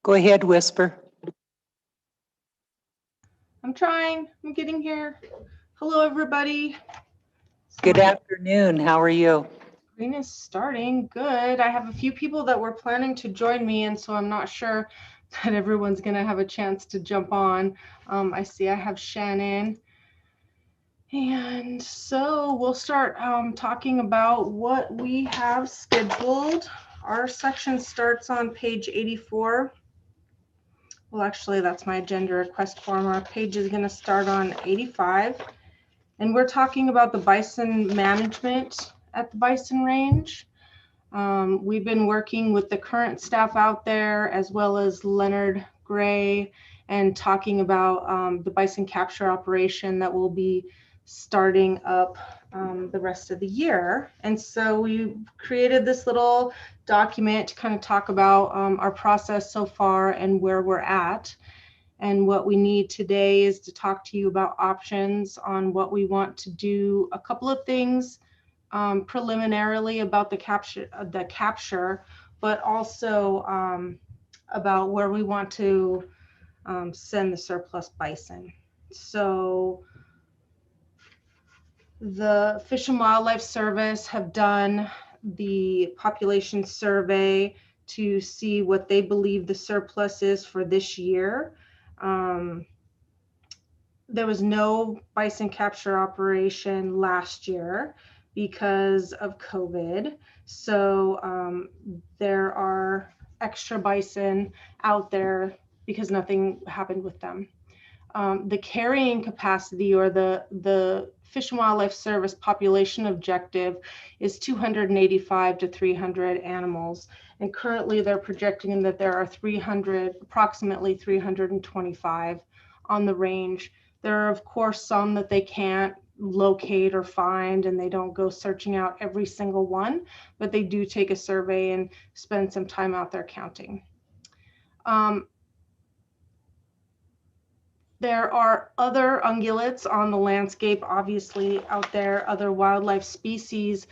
Go ahead, Whisper. I'm trying. I'm getting here. Hello, everybody. Good afternoon. How are you? Screen is starting. Good. I have a few people that were planning to join me, and so I'm not sure that everyone's going to have a chance to jump on. I see I have Shannon. And so we'll start talking about what we have scheduled. Our section starts on page 84. Well, actually, that's my agenda request form. Our page is going to start on 85. And we're talking about the bison management at the bison range. We've been working with the current staff out there, as well as Leonard Gray, and talking about the bison capture operation that will be starting up the rest of the year. And so we created this little document to kind of talk about our process so far and where we're at. And what we need today is to talk to you about options on what we want to do. A couple of things preliminarily about the capture, but also about where we want to send the surplus bison. So the Fish and Wildlife Service have done the population survey to see what they believe the surplus is for this year. There was no bison capture operation last year because of COVID. So there are extra bison out there because nothing happened with them. The carrying capacity, or the Fish and Wildlife Service population objective, is 285 to 300 animals. And currently they're projecting that there are approximately 325 on the range. There are, of course, some that they can't locate or find, and they don't go searching out every single one, but they do take a survey and spend some time out there counting. There are other ungulates on the landscape, obviously, out there, other wildlife species,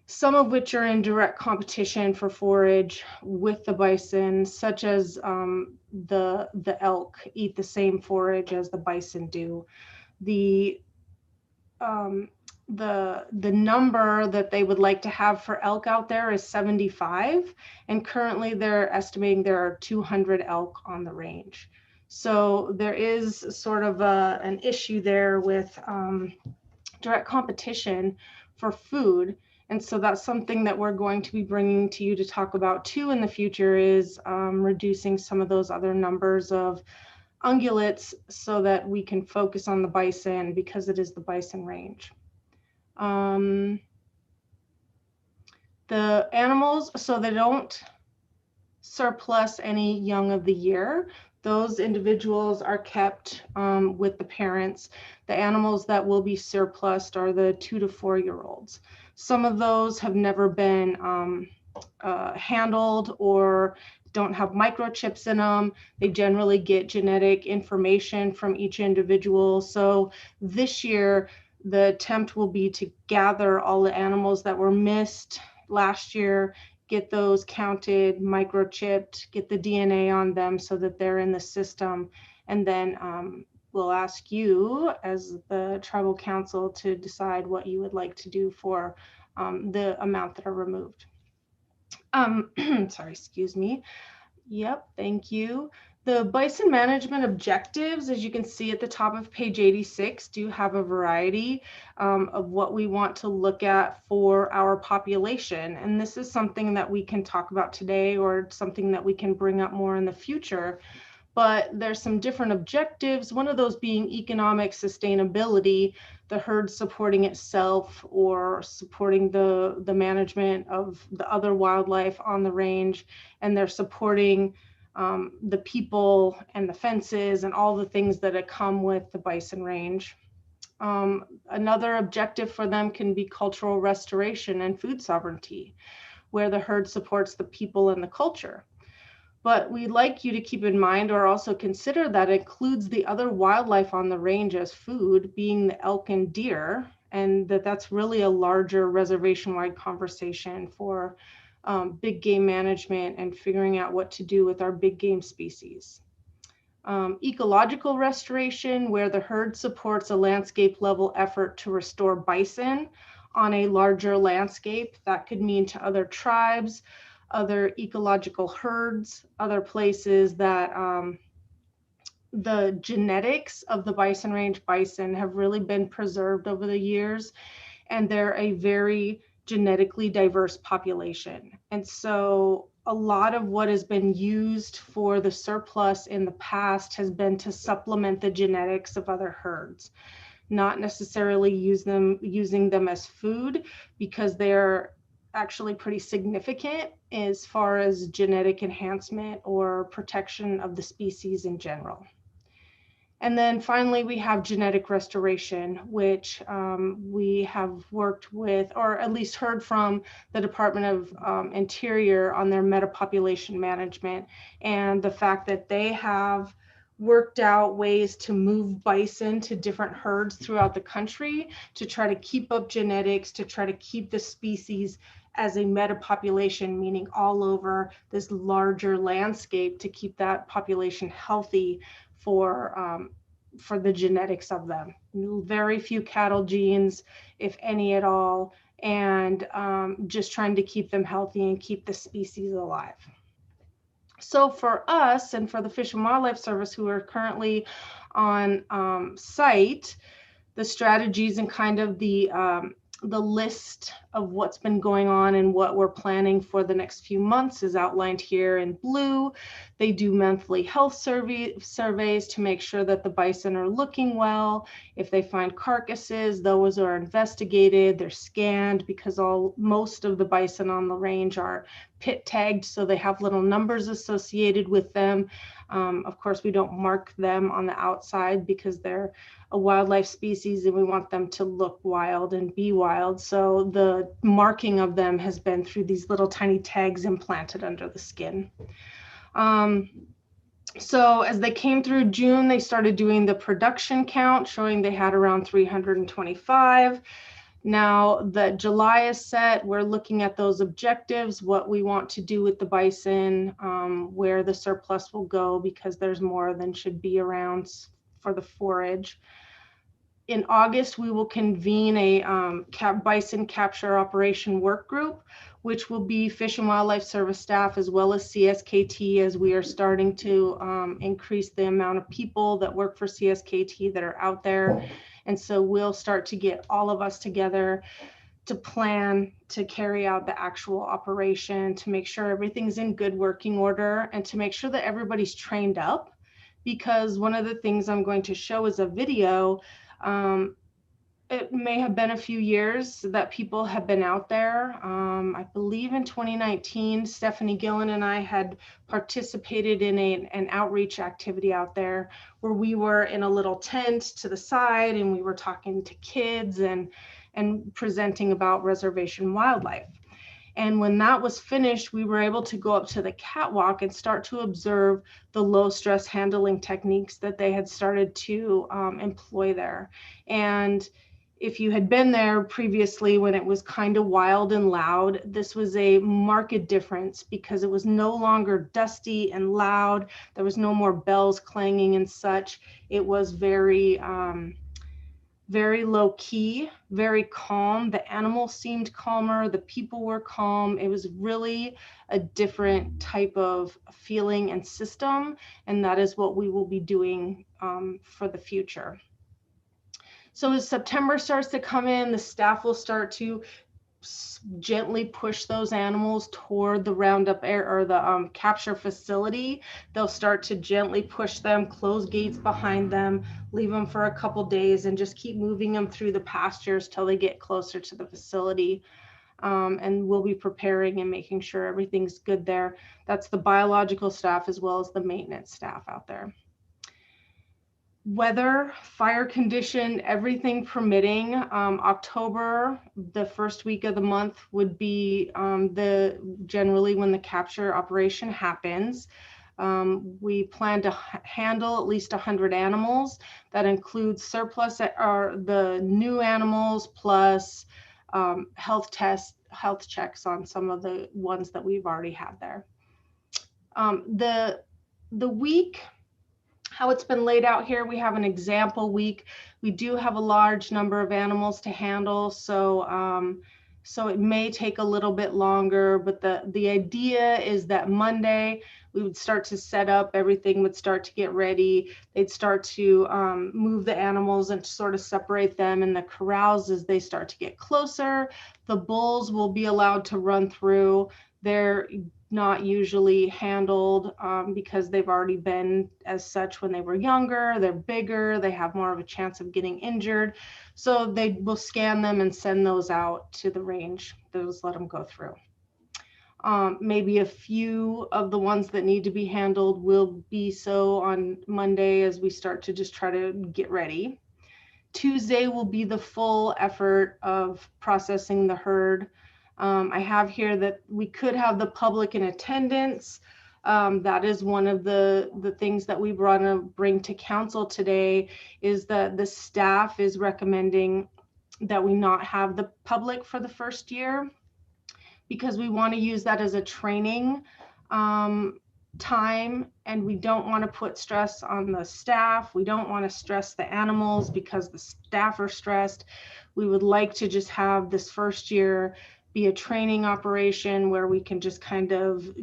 some of which are in direct competition for forage with the bison, such as the elk eat the same forage as the bison do. The number that they would like to have for elk out there is 75, and currently they're estimating there are 200 elk on the range. So there is sort of an issue there with direct competition for food. And so that's something that we're going to be bringing to you to talk about too in the future, is reducing some of those other numbers of ungulates so that we can focus on the bison, because it is the bison range. The animals, so they don't surplus any young of the year. Those individuals are kept with the parents. The animals that will be surplused are the 2 to 4 year olds. Some of those have never been handled or don't have microchips in them. They generally get genetic information from each individual. So this year, the attempt will be to gather all the animals that were missed last year, get those counted, microchipped, get the DNA on them so that they're in the system. And then we'll ask you as the tribal council to decide what you would like to do for the amount that are removed. Sorry, excuse me. Yep, thank you. The bison management objectives, as you can see at the top of page 86, do have a variety of what we want to look at for our population. And this is something that we can talk about today, or something that we can bring up more in the future. But there's some different objectives, one of those being economic sustainability, the herd supporting itself or supporting the management of the other wildlife on the range, and they're supporting the people and the fences and all the things that come with the bison range. Another objective for them can be cultural restoration and food sovereignty, where the herd supports the people and the culture. But we'd like you to keep in mind, or also consider, that includes the other wildlife on the range as food, being the elk and deer, and that's really a larger reservation-wide conversation for big game management and figuring out what to do with our big game species. Ecological restoration, where the herd supports a landscape level effort to restore bison on a larger landscape. That could mean to other tribes, other ecological herds, other places that the genetics of the bison range bison have really been preserved over the years, and they're a very genetically diverse population. And so a lot of what has been used for the surplus in the past has been to supplement the genetics of other herds, not necessarily using them as food, because they're actually pretty significant as far as genetic enhancement or protection of the species in general. And then finally, we have genetic restoration, which we have worked with, or at least heard from the Department of Interior on their metapopulation management, and the fact that they have worked out ways to move bison to different herds throughout the country to try to keep up genetics, to try to keep the species as a metapopulation, meaning all over this larger landscape, to keep that population healthy for the genetics of them. Very few cattle genes, if any at all, and just trying to keep them healthy and keep the species alive. So for us and for the Fish and Wildlife Service, who are currently on site, the strategies and kind of the list of what's been going on and what we're planning for the next few months is outlined here in blue. They do monthly health surveys to make sure that the bison are looking well. If they find carcasses, those are investigated, they're scanned, because most of the bison on the range are pit tagged, so they have little numbers associated with them. Of course, we don't mark them on the outside because they're a wildlife species and we want them to look wild and be wild. So the marking of them has been through these little tiny tags implanted under the skin. So as they came through June, they started doing the production count, showing they had around 325. Now that July is set, we're looking at those objectives, what we want to do with the bison, where the surplus will go, because there's more than should be around for the forage. In August, we will convene a bison capture operation work group, which will be Fish and Wildlife Service staff as well as CSKT, as we are starting to increase the amount of people that work for CSKT that are out there. And so we'll start to get all of us together to plan to carry out the actual operation, to make sure everything's in good working order, and to make sure that everybody's trained up. Because one of the things I'm going to show is a video. It may have been a few years that people have been out there. I believe in 2019, Stephanie Gillen and I had participated in an outreach activity out there where we were in a little tent to the side and we were talking to kids and presenting about reservation wildlife. And when that was finished, we were able to go up to the catwalk and start to observe the low stress handling techniques that they had started to employ there. And if you had been there previously when it was kind of wild and loud, this was a marked difference, because it was no longer dusty and loud. There was no more bells clanging and such. It was very low key, very calm. The animals seemed calmer, the people were calm. It was really a different type of feeling and system, and that is what we will be doing for the future. So as September starts to come in, the staff will start to gently push those animals toward the roundup air or the capture facility. They'll start to gently push them, close gates behind them, leave them for a couple days, and just keep moving them through the pastures till they get closer to the facility. And we'll be preparing and making sure everything's good there. That's the biological staff as well as the maintenance staff out there. Weather, fire condition, everything permitting, October, the first week of the month would be generally when the capture operation happens. We plan to handle at least 100 animals. That includes surplus or the new animals plus health health checks on some of the ones that we've already had there. The week, how it's been laid out here, we have an example week. We do have a large number of animals to handle, so so it may take a little bit longer, but the idea is that Monday we would start to set up, everything would start to get ready. They'd start to move the animals and sort of separate them in the corrals as they start to get closer. The bulls will be allowed to run through. They're not usually handled because they've already been as such when they were younger. They're bigger, they have more of a chance of getting injured. So they will scan them and send those out to the range. They'll just let them go through. Maybe a few of the ones that need to be handled will be so on Monday as we start to just try to get ready. Tuesday will be the full effort of processing the herd. I have here that we could have the public in attendance. That is one of the things that we want to bring to council today, is that the staff is recommending that we not have the public for the first year, because we want to use that as a training time, and we don't want to put stress on the staff. We don't want to stress the animals because the staff are stressed. We would like to just have this first year be a training operation where we can just kind of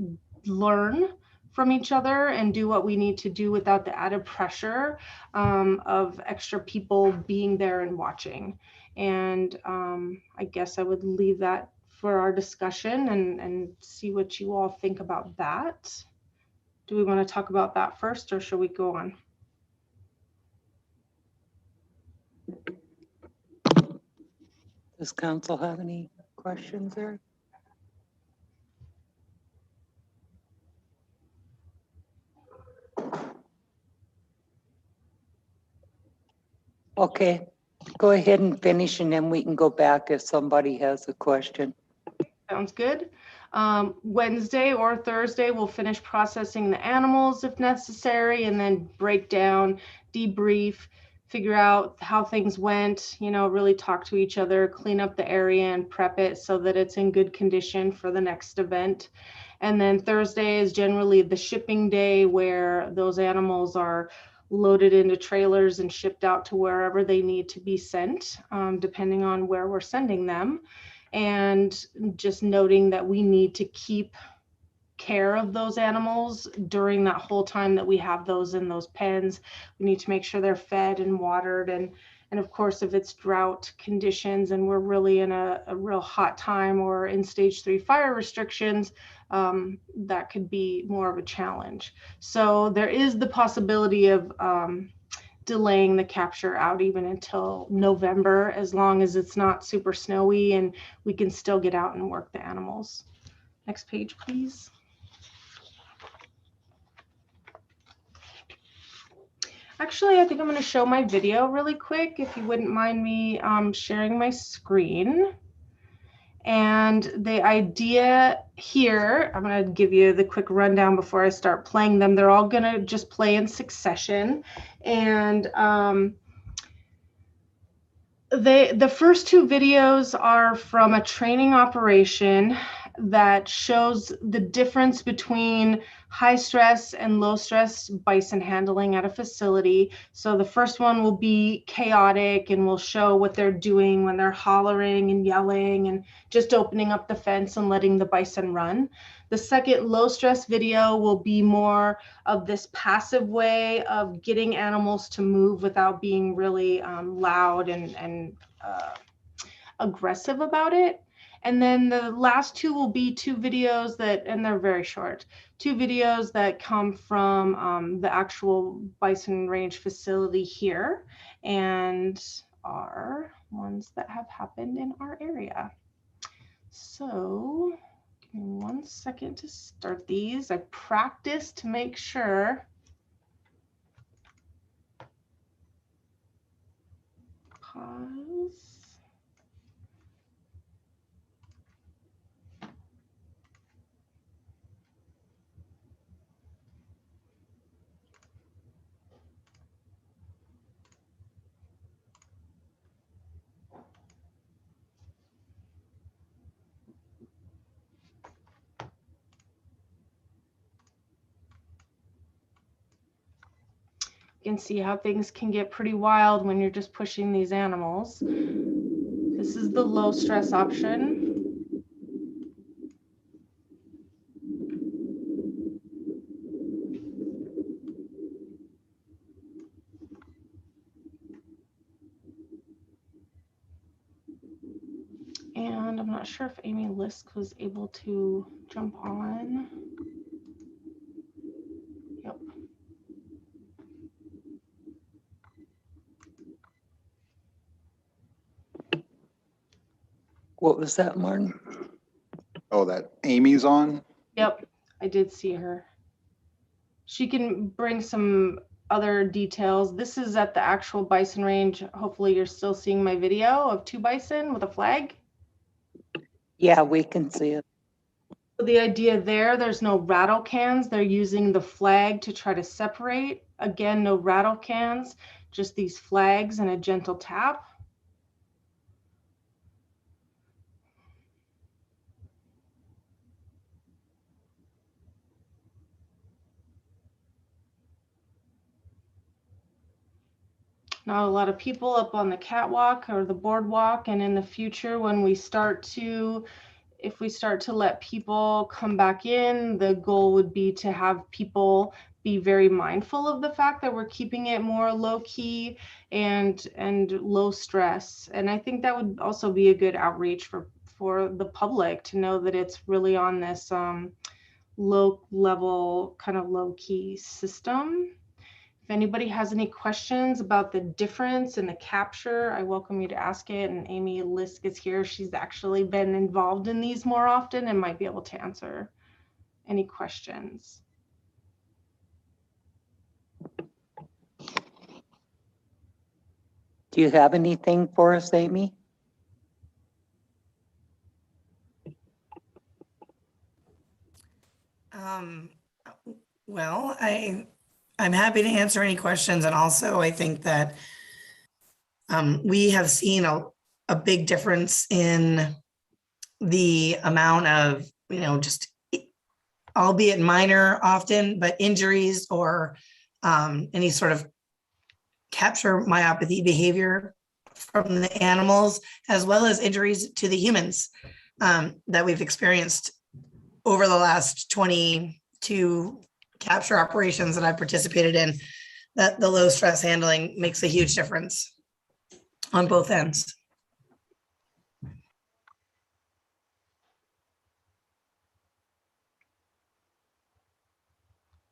learn from each other and do what we need to do without the added pressure of extra people being there and watching. And I guess I would leave that for our discussion and see what you all think about that. Do we want to talk about that first, or should we go on? Does council have any questions there? Okay, go ahead and finish, and then we can go back if somebody has a question. Sounds good. Wednesday or Thursday, we'll finish processing the animals if necessary, and then break down, debrief, figure out how things went, you know, really talk to each other, clean up the area and prep it so that it's in good condition for the next event. And then Thursday is generally the shipping day, where those animals are loaded into trailers and shipped out to wherever they need to be sent, depending on where we're sending them. And just noting that we need to keep care of those animals during that whole time that we have those in those pens. We need to make sure they're fed and watered, and of course, if it's drought conditions and we're really in a real hot time or in stage 3 fire restrictions, that could be more of a challenge. So there is the possibility of delaying the capture out even until November, as long as it's not super snowy and we can still get out and work the animals. Next page, please. Actually, I think I'm going to show my video really quick, if you wouldn't mind me sharing my screen. And the idea here, I'm going to give you the quick rundown before I start playing them. They're all going to just play in succession. And the first two videos are from a training operation that shows the difference between high stress and low stress bison handling at a facility. So the first one will be chaotic, and we'll show what they're doing when they're hollering and yelling and just opening up the fence and letting the bison run. The second low stress video will be more of this passive way of getting animals to move without being really loud and aggressive about it. And then the last two will be two videos that, and they're very short, two videos that come from the actual bison range facility here and are ones that have happened in our area. So give me 1 second to start these. I practiced to make sure. Pause. You can see how things can get pretty wild when you're just pushing these animals. This is the low stress option. And I'm not sure if Amy Lisk was able to jump on. Yep. What was that, Martin? Oh, that Amy's on? Yep, I did see her. She can bring some other details. This is at the actual bison range. Hopefully you're still seeing my video of 2 bison with a flag. Yeah, we can see it. So the idea there's no rattle cans. They're using the flag to try to separate. Again, no rattle cans, just these flags and a gentle tap. Not a lot of people up on the catwalk or the boardwalk, and in the future when we start to, if we start to let people come back in, the goal would be to have people be very mindful of the fact that we're keeping it more low key and low stress. And I think that would also be a good outreach for the public to know that it's really on this low level, kind of low key system. If anybody has any questions about the difference in the capture, I welcome you to ask it. And Amy Lisk is here. She's actually been involved in these more often and might be able to answer any questions. Do you have anything for us, Amy? Well, I'm happy to answer any questions, and also I think that we have seen a big difference in the amount of, just albeit minor often, but injuries or any sort of capture myopathy behavior from the animals, as well as injuries to the humans that we've experienced over the last 22 capture operations that I've participated in. That the low stress handling makes a huge difference on both ends.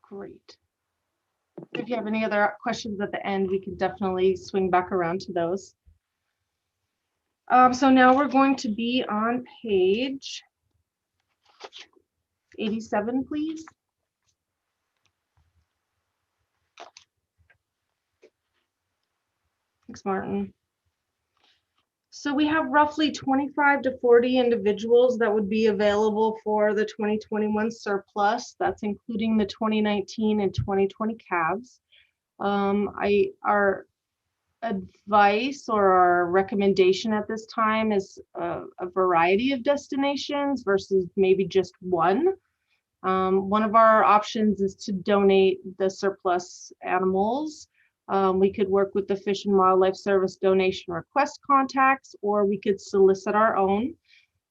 Great. If you have any other questions at the end, we can definitely swing back around to those. So now we're going to be on page 87, please. Thanks, Martin. So we have roughly 25 to 40 individuals that would be available for the 2021 surplus. That's including the 2019 and 2020 calves. Our advice or our recommendation at this time is a variety of destinations versus maybe just one. One of our options is to donate the surplus animals. We could work with the Fish and Wildlife Service donation request contacts, or we could solicit our own.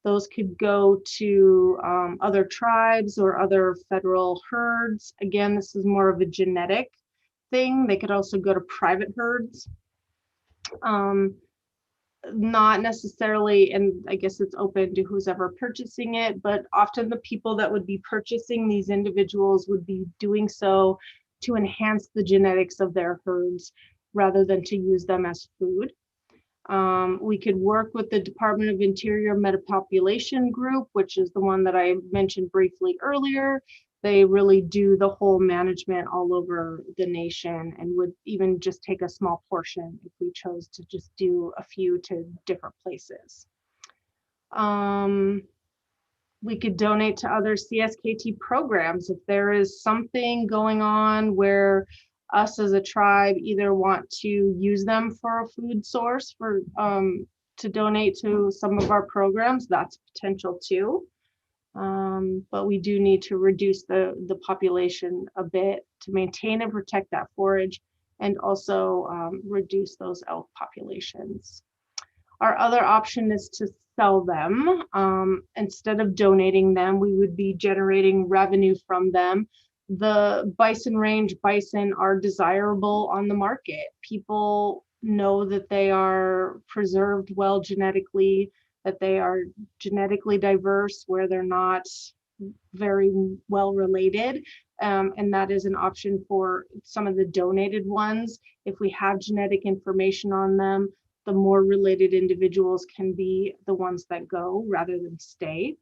Those could go to other tribes or other federal herds. Again, this is more of a genetic thing. They could also go to private herds. Not necessarily, and I guess it's open to who's ever purchasing it, but often the people that would be purchasing these individuals would be doing so to enhance the genetics of their herds rather than to use them as food. We could work with the Department of Interior Metapopulation Group, which is the one that I mentioned briefly earlier. They really do the whole management all over the nation and would even just take a small portion if we chose to just do a few to different places. We could donate to other CSKT programs if there is something going on where us as a tribe either want to use them for a food source for to donate to some of our programs. That's potential too. But we do need to reduce the population a bit to maintain and protect that forage and also reduce those elk populations. Our other option is to sell them. Instead of donating them, we would be generating revenue from them. The bison range bison are desirable on the market. People know that they are preserved well genetically, that they are genetically diverse, where they're not very well related. And that is an option for some of the donated ones. If we have genetic information on them, the more related individuals can be the ones that go rather than stay.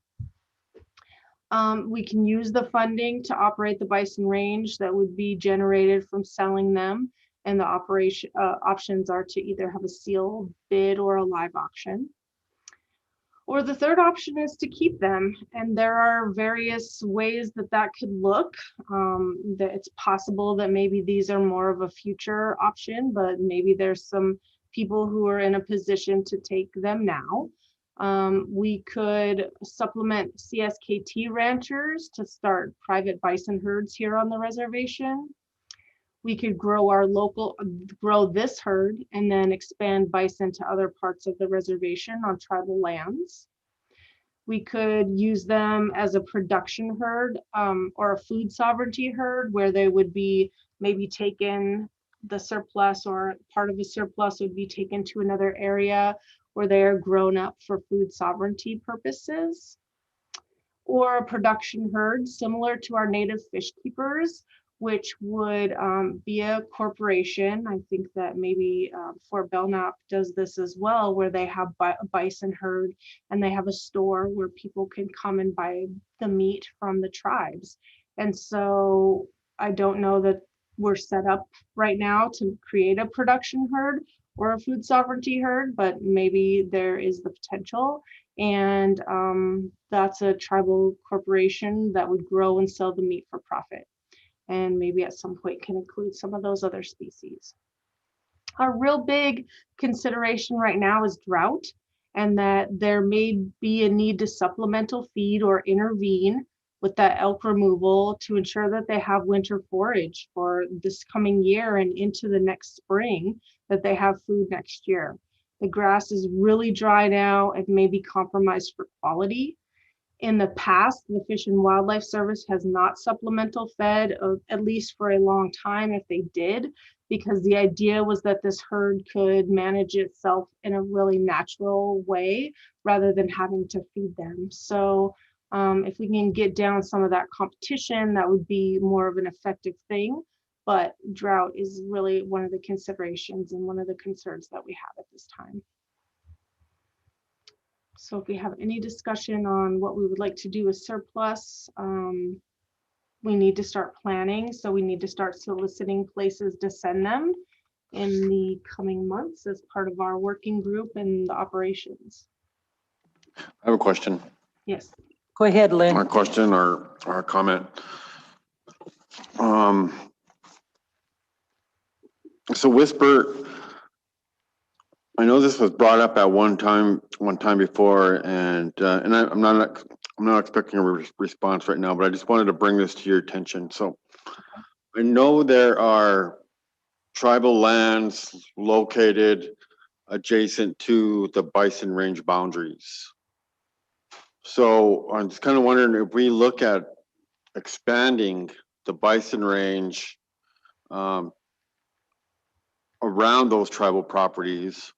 We can use the funding to operate the bison range that would be generated from selling them. And the options are to either have a sealed bid or a live auction. Or the third option is to keep them. And there are various ways that that could look. That it's possible that maybe these are more of a future option, but maybe there's some people who are in a position to take them now. We could supplement CSKT ranchers to start private bison herds here on the reservation. We could grow this herd and then expand bison to other parts of the reservation on tribal lands. We could use them as a production herd or a food sovereignty herd, where they would be maybe taken, the surplus or part of the surplus would be taken to another area where they are grown up for food sovereignty purposes. Or a production herd similar to our native fish keepers, which would be a corporation. I think that maybe Fort Belknap does this as well, where they have a bison herd and they have a store where people can come and buy the meat from the tribes. And so I don't know that we're set up right now to create a production herd or a food sovereignty herd, but maybe there is the potential. And that's a tribal corporation that would grow and sell the meat for profit. And maybe at some point can include some of those other species. A real big consideration right now is drought, and that there may be a need to supplemental feed or intervene with that elk removal to ensure that they have winter forage for this coming year and into the next spring, that they have food next year. The grass is really dry now and may be compromised for quality. In the past, the Fish and Wildlife Service has not supplemental fed, at least for a long time if they did, because the idea was that this herd could manage itself in a really natural way rather than having to feed them. So if we can get down some of that competition, that would be more of an effective thing. But drought is really one of the considerations and one of the concerns that we have at this time. So if we have any discussion on what we would like to do with surplus, we need to start planning. So we need to start soliciting places to send them in the coming months as part of our working group and the operations. I have a question. Yes. Go ahead, Lynn. Or question or a comment. So Whisper, I know this was brought up at one time before, and I'm not expecting a response right now, but I just wanted to bring this to your attention. So I know there are tribal lands located adjacent to the bison range boundaries. So I'm just kind of wondering if we look at expanding the bison range around those tribal properties,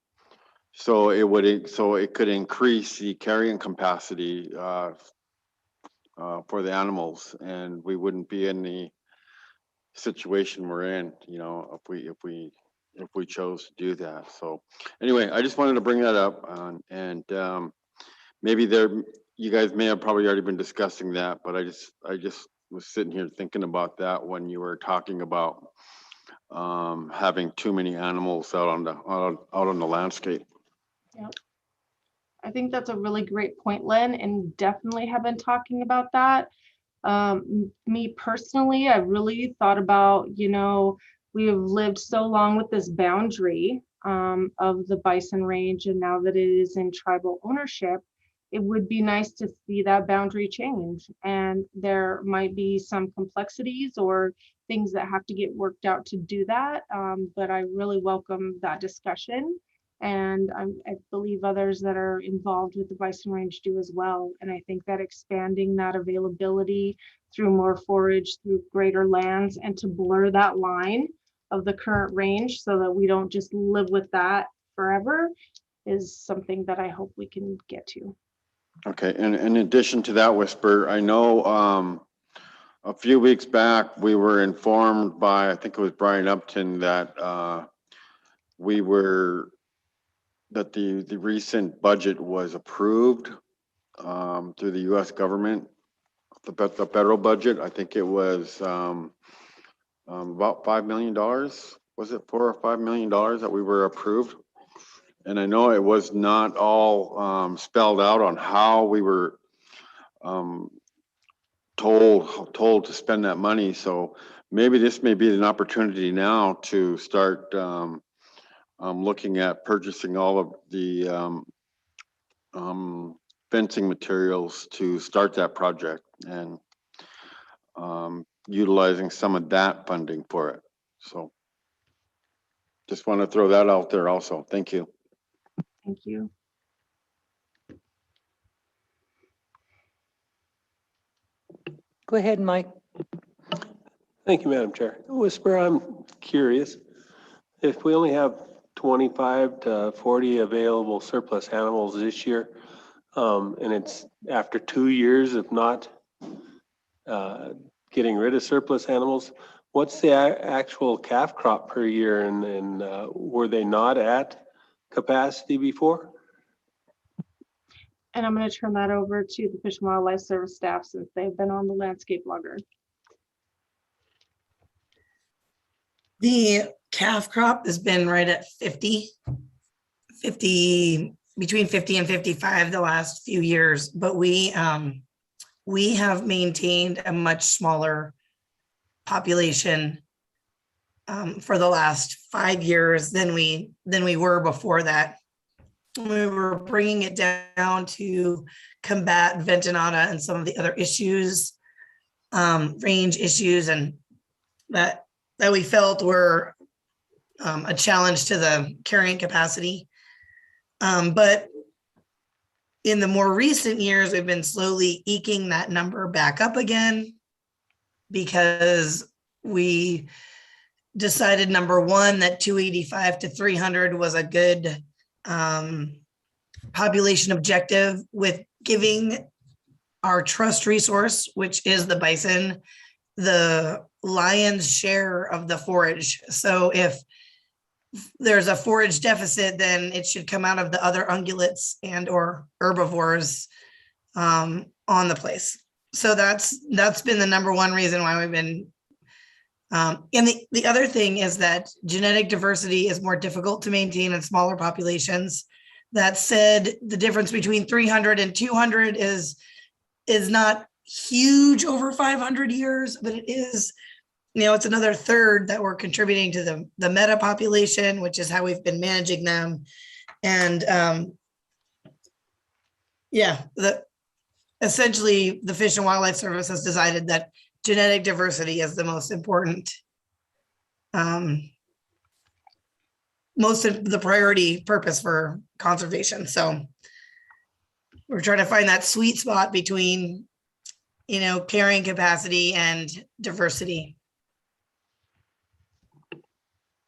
so it could increase the carrying capacity for the animals, and we wouldn't be in the situation we're in, you know, if we chose to do that. So anyway, I just wanted to bring that up, and maybe you guys may have probably already been discussing that, but I just was sitting here thinking about that when you were talking about having too many animals out on the landscape. Yeah, I think that's a really great point, Lynn, and definitely have been talking about that. Me personally, I really thought about, you know, we have lived so long with this boundary of the bison range, and now that it is in tribal ownership, it would be nice to see that boundary change. And there might be some complexities or things that have to get worked out to do that. But I really welcome that discussion. And I believe others that are involved with the bison range do as well. And I think that expanding that availability through more forage, through greater lands, and to blur that line of the current range so that we don't just live with that forever is something that I hope we can get to. Okay, and in addition to that, Whisper, I know a few weeks back, we were informed by, I think it was Brian Upton, that that the recent budget was approved through the US government, the federal budget. I think it was about $5 million. Was it $4 or $5 million that we were approved? And I know it was not all spelled out on how we were told to spend that money. So maybe this may be an opportunity now to start looking at purchasing all of the fencing materials to start that project and utilizing some of that funding for it. So just want to throw that out there also. Thank you. Thank you. Go ahead, Mike. Thank you, Madam Chair. Whisper, I'm curious, if we only have 25 to 40 available surplus animals this year, and it's after 2 years of not getting rid of surplus animals, what's the actual calf crop per year, and were they not at capacity before? And I'm going to turn that over to the Fish and Wildlife Service staff since they've been on the landscape logger. The calf crop has been right at 50, between 50 and 55 the last few years, but we have maintained a much smaller population for the last 5 years than we were before that. We were bringing it down to combat ventonata and some of the other issues, range issues, and that we felt were a challenge to the carrying capacity. But in the more recent years, we've been slowly eking that number back up again because we decided, number one, that 285 to 300 was a good population objective, with giving our trust resource, which is the bison, the lion's share of the forage. So if there's a forage deficit, then it should come out of the other ungulates and or herbivores on the place. So that's been the number one reason why we've been and the other thing is that genetic diversity is more difficult to maintain in smaller populations. That said, the difference between 300 and 200 is not huge over 500 years, but it is, it's another third that we're contributing to the meta population, which is how we've been managing them. And essentially the Fish and Wildlife Service has decided that genetic diversity is the most important, most of the priority purpose for conservation. So we're trying to find that sweet spot between, carrying capacity and diversity.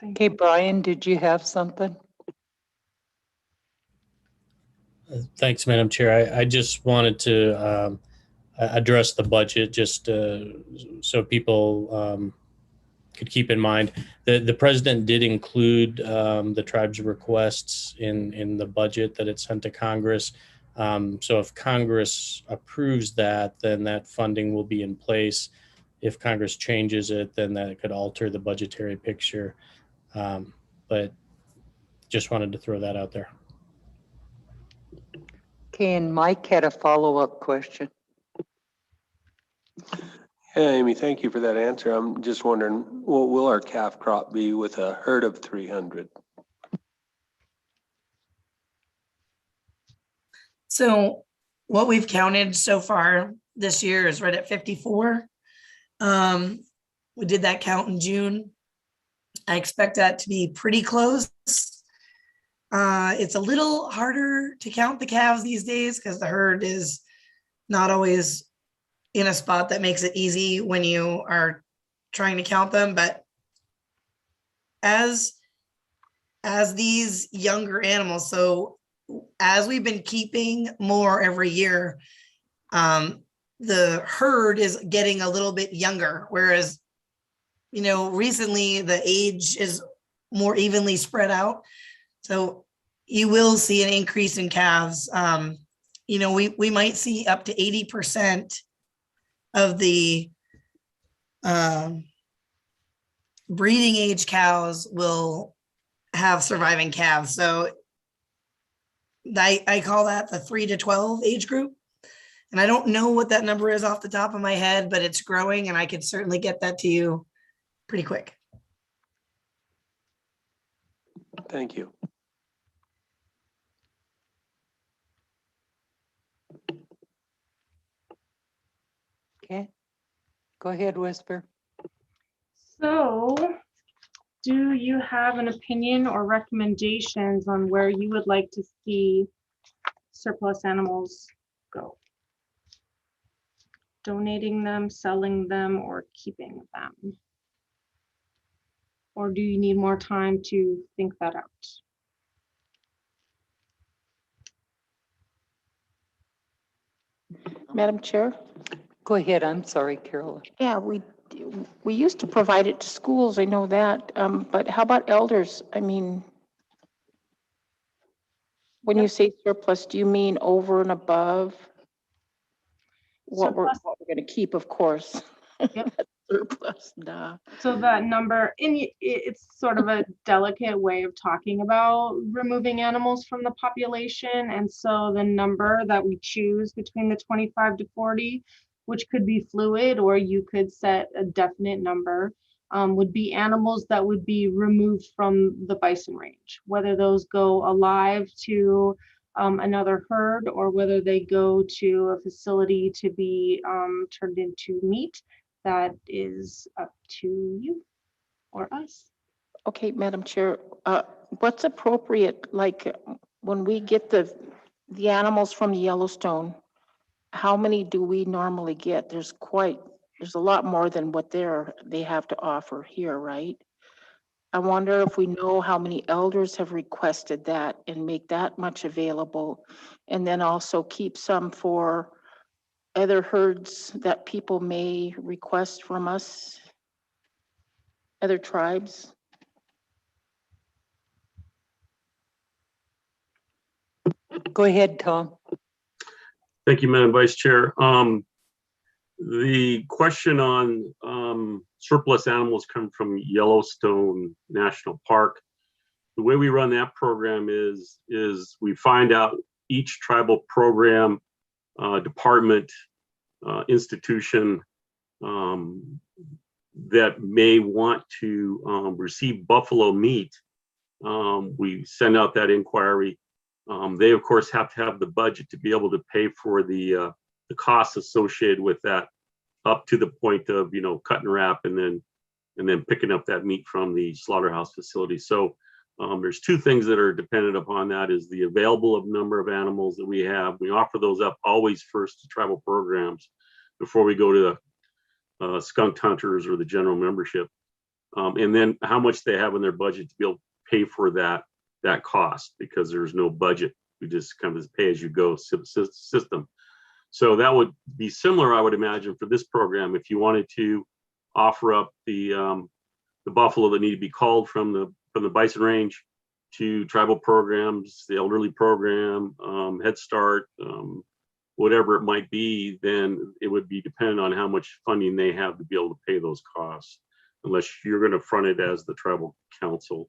Okay, Brian, did you have something? Thanks, Madam Chair. I just wanted to address the budget just so people could keep in mind. The president did include the tribe's requests in the budget that it sent to Congress. So if Congress approves that, then that funding will be in place. If Congress changes it, then that could alter the budgetary picture. But just wanted to throw that out there. Okay, and Mike had a follow-up question. Yeah, Amy, thank you for that answer. I'm just wondering, what will our calf crop be with a herd of 300? So what we've counted so far this year is right at 54. We did that count in June. I expect that to be pretty close. It's a little harder to count the calves these days because the herd is not always in a spot that makes it easy when you are trying to count them. But as these younger animals, so as we've been keeping more every year, the herd is getting a little bit younger, whereas, you know, recently the age is more evenly spread out. So you will see an increase in calves. You know, we might see up to 80% of the breeding age cows will have surviving calves. So I call that the 3 to 12 age group. And I don't know what that number is off the top of my head, but it's growing, and I could certainly get that to you pretty quick. Thank you. Okay. Go ahead, Whisper. So, do you have an opinion or recommendations on where you would like to see surplus animals go? Donating them, selling them, or keeping them? Or do you need more time to think that out? Madam Chair? Go ahead. I'm sorry, Carolyn. Yeah, we used to provide it to schools, I know that, but how about elders? I mean, when you say surplus, do you mean over and above what we're Surplus. going to keep, of course? Yep. Surplus, duh. So that number, and it's sort of a delicate way of talking about removing animals from the population. And so the number that we choose between the 25 to 40, which could be fluid, or you could set a definite number, would be animals that would be removed from the bison range, whether those go alive to another herd or whether they go to a facility to be turned into meat. That is up to you or us. Okay, Madam Chair, what's appropriate, like when we get the animals from Yellowstone, how many do we normally get? There's a lot more than what they have to offer here, right? I wonder if we know how many elders have requested that and make that much available, and then also keep some for other herds that people may request from us, other tribes. Go ahead, Tom. Thank you, Madam Vice Chair. The question on surplus animals come from Yellowstone National Park. The way we run that program is we find out each tribal program, department, institution that may want to receive buffalo meat. We send out that inquiry. They of course have to have the budget to be able to pay for the costs associated with that, up to the point of, you know, cut and wrap and then picking up that meat from the slaughterhouse facility. So there's two things that are dependent upon that: is the available number of animals that we have. We offer those up always first to tribal programs before we go to the skunk hunters or the general membership, and then how much they have in their budget to be able to pay for that cost, because there's no budget. We just kind of pay as you go system. So that would be similar, I would imagine, for this program. If you wanted to offer up the buffalo that need to be called from the bison range to tribal programs, the elderly program, Head Start, whatever it might be, then it would be dependent on how much funding they have to be able to pay those costs, unless you're going to front it as the tribal council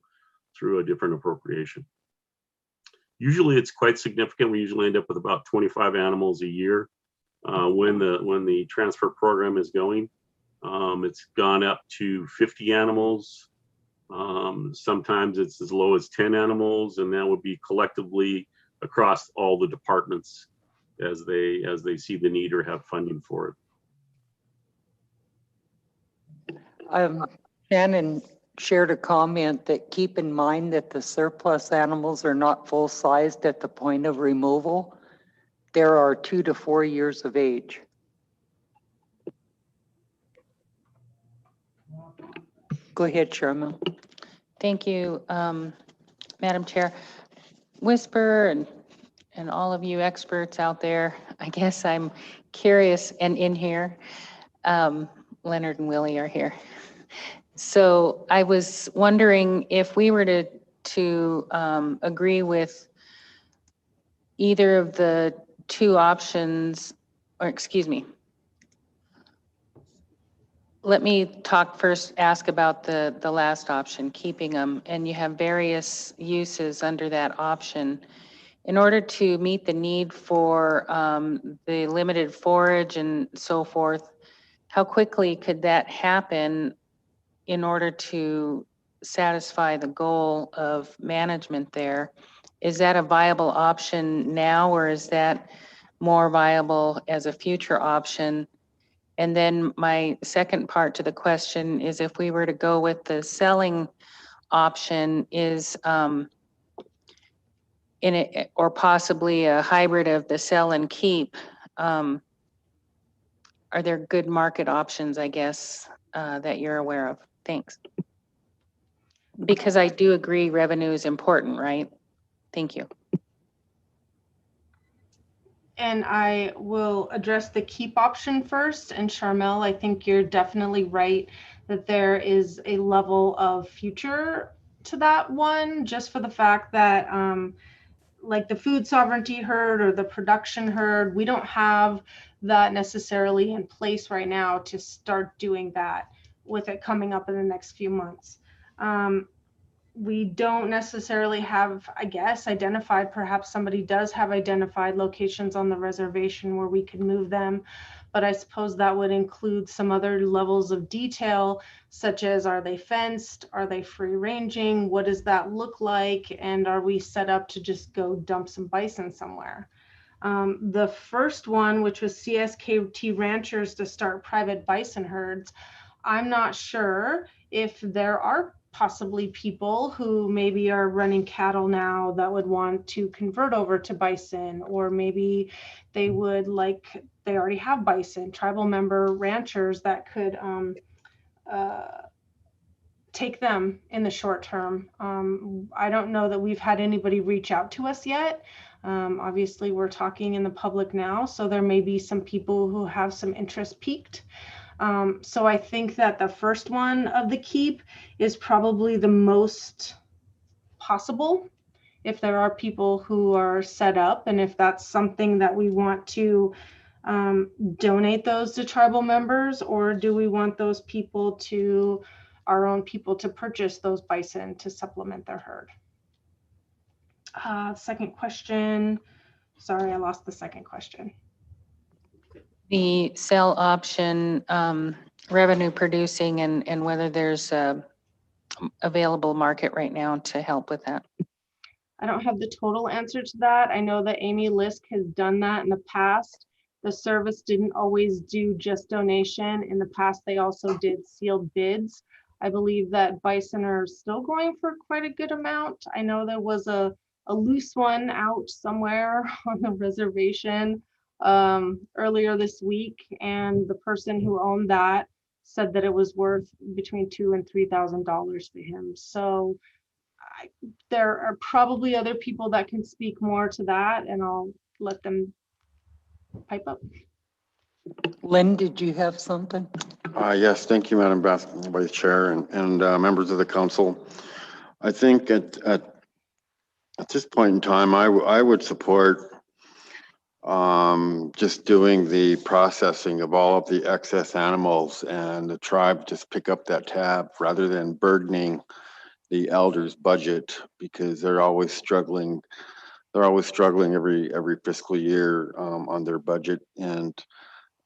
through a different appropriation. Usually it's quite significant. We usually end up with about 25 animals a year when the transfer program is going. It's gone up to 50 animals. Sometimes it's as low as 10 animals, and that would be collectively across all the departments as they see the need or have funding for it. Shannon shared a comment that keep in mind that the surplus animals are not full-sized at the point of removal. There are 2 to 4 years of age. Go ahead, Sharma. Thank you, Madam Chair. Whisper and all of you experts out there, I guess I'm curious, and in here, Leonard and Willie are here. So I was wondering if we were to agree with either of the two options, or excuse me. Let me ask about the last option, keeping them, and you have various uses under that option. In order to meet the need for the limited forage and so forth, how quickly could that happen in order to satisfy the goal of management there? Is that a viable option now, or is that more viable as a future option? And then my second part to the question is, if we were to go with the selling option, is or possibly a hybrid of the sell and keep, are there good market options, I guess, that you're aware of? Thanks. Because I do agree revenue is important, right? Thank you. And I will address the keep option first. And Charmel, I think you're definitely right that there is a level of future to that one, just for the fact that like the food sovereignty herd or the production herd, we don't have that necessarily in place right now to start doing that with it coming up in the next few months. We don't necessarily have, I guess, identified, perhaps somebody does have identified locations on the reservation where we could move them. But I suppose that would include some other levels of detail, such as, are they fenced? Are they free ranging? What does that look like? And are we set up to just go dump some bison somewhere? The first one, which was CSKT ranchers to start private bison herds, I'm not sure if there are possibly people who maybe are running cattle now that would want to convert over to bison, or maybe they would they already have bison, tribal member ranchers that could take them in the short term. I don't know that we've had anybody reach out to us yet. Obviously, we're talking in the public now, so there may be some people who have some interest piqued. So I think that the first one of the keep is probably the most possible if there are people who are set up, and if that's something that we want to donate those to tribal members, or do we want those people to, our own people, to purchase those bison to supplement their herd? Second question, sorry, I lost the second question. The sell option, revenue producing, and whether there's a available market right now to help with that. I don't have the total answer to that. I know that Amy Lisk has done that in the past. The service didn't always do just donation. In the past, they also did sealed bids. I believe that bison are still going for quite a good amount. I know there was a loose one out somewhere on the reservation earlier this week, and the person who owned that said that it was worth between $2,000 and $3,000 for him. So there are probably other people that can speak more to that, and I'll let them pipe up. Lynn, did you have something? Yes, thank you, Madam Vice Chair and members of the council. I think at this point in time, I would support just doing the processing of all of the excess animals, and the tribe just pick up that tab rather than burdening the elders' budget, because they're always struggling. They're always struggling every fiscal year on their budget, and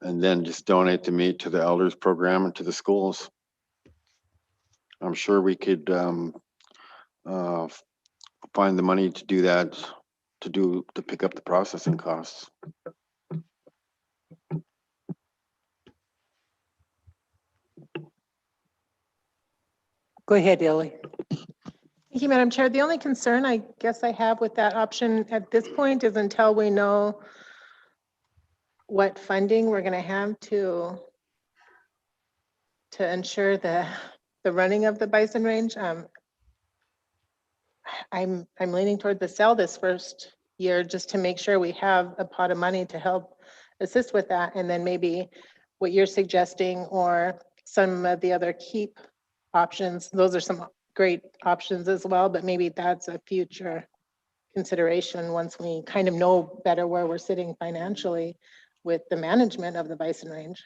then just donate the meat to the elders program and to the schools. I'm sure we could find the money to do that, to pick up the processing costs. Go ahead, Ellie. Thank you, Madam Chair. The only concern I guess I have with that option at this point is until we know what funding we're going to have to ensure the running of the bison range. I'm leaning toward the sell this first year just to make sure we have a pot of money to help assist with that, and then maybe what you're suggesting or some of the other keep options. Those are some great options as well, but maybe that's a future consideration once we kind of know better where we're sitting financially with the management of the bison range.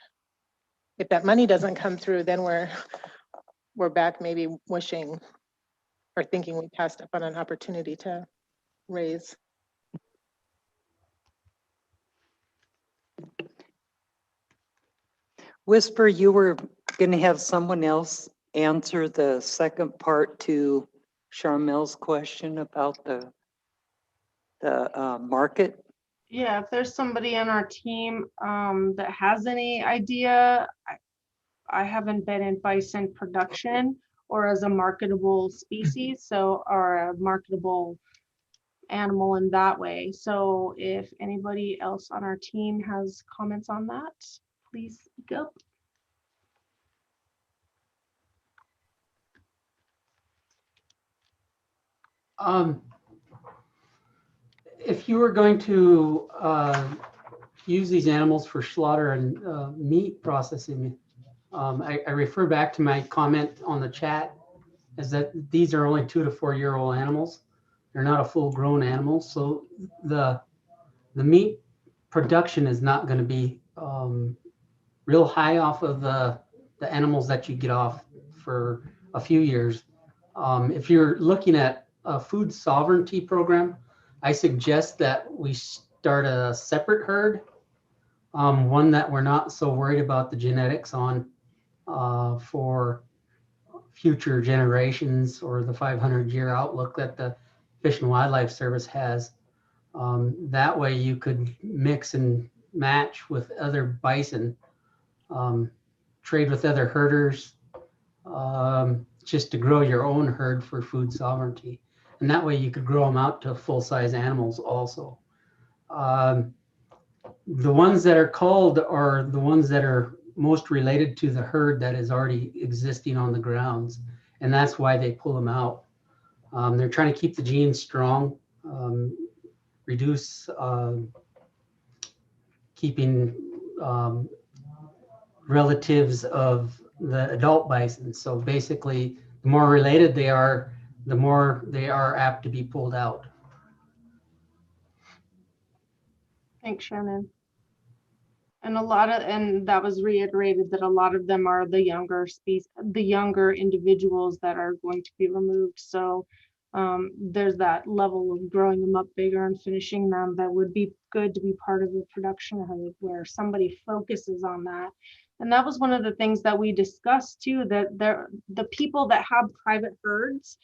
If that money doesn't come through, then we're back maybe wishing or thinking we passed up on an opportunity to raise. Whisper, you were going to have someone else answer the second part to Charmel's question about the market. Yeah, if there's somebody on our team that has any idea, I haven't been in bison production or as a marketable species, so or a marketable animal in that way. So if anybody else on our team has comments on that, please speak up. If you were going to use these animals for slaughter and meat processing, I refer back to my comment on the chat, is that these are only 2 to 4 year old animals. They're not a full grown animal. So the meat production is not going to be real high off of the animals that you get off for a few years. If you're looking at a food sovereignty program, I suggest that we start a separate herd, one that we're not so worried about the genetics on for future generations or the 500-year outlook that the Fish and Wildlife Service has. That way you could mix and match with other bison, trade with other herders, just to grow your own herd for food sovereignty. And that way you could grow them out to full-size animals also. The ones that are culled are the ones that are most related to the herd that is already existing on the grounds. And that's why they pull them out. They're trying to keep the genes strong, reduce keeping relatives of the adult bison. So basically, the more related they are, the more they are apt to be pulled out. Thanks, Shannon. And and that was reiterated that a lot of them are the younger species, the younger individuals that are going to be removed. So there's that level of growing them up bigger and finishing them that would be good to be part of the production herd where somebody focuses on that. And that was one of the things that we discussed too, that the people that have private herds,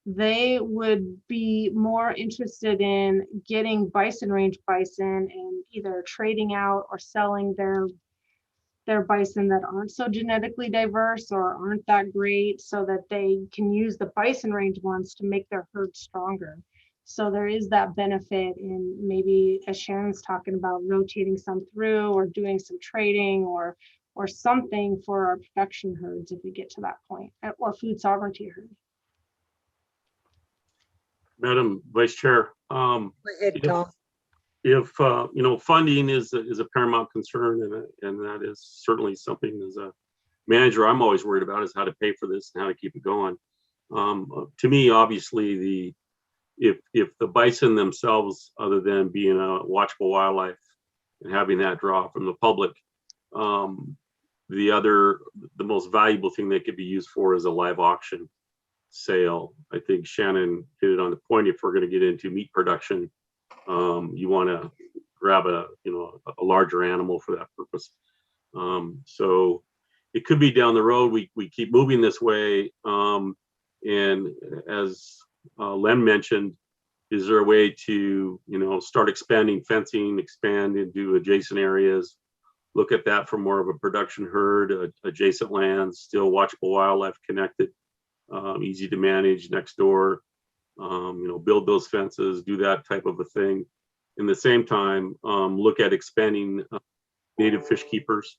they would be more interested in getting bison range bison and either trading out or selling their bison that aren't so genetically diverse or aren't that great, so that they can use the bison range ones to make their herd stronger. So there is that benefit in maybe, as Shannon's talking about, rotating some through or doing some trading or something for our production herds if we get to that point, or food sovereignty herd. Madam Vice Chair, Go ahead, Tom. if funding is a paramount concern, and that is certainly something as a manager I'm always worried about, is how to pay for this and how to keep it going. To me, obviously, if the bison themselves, other than being a watchable wildlife and having that draw from the public, the most valuable thing they could be used for is a live auction sale. I think Shannon hit it on the point. If we're going to get into meat production, you want to grab a larger animal for that purpose. So it could be down the road we keep moving this way. And as Len mentioned, is there a way to start expanding fencing, expand into adjacent areas, look at that for more of a production herd, adjacent lands, still watchable wildlife connected. easy to manage next door, build those fences, do that type of a thing. In the same time, look at expanding native fish keepers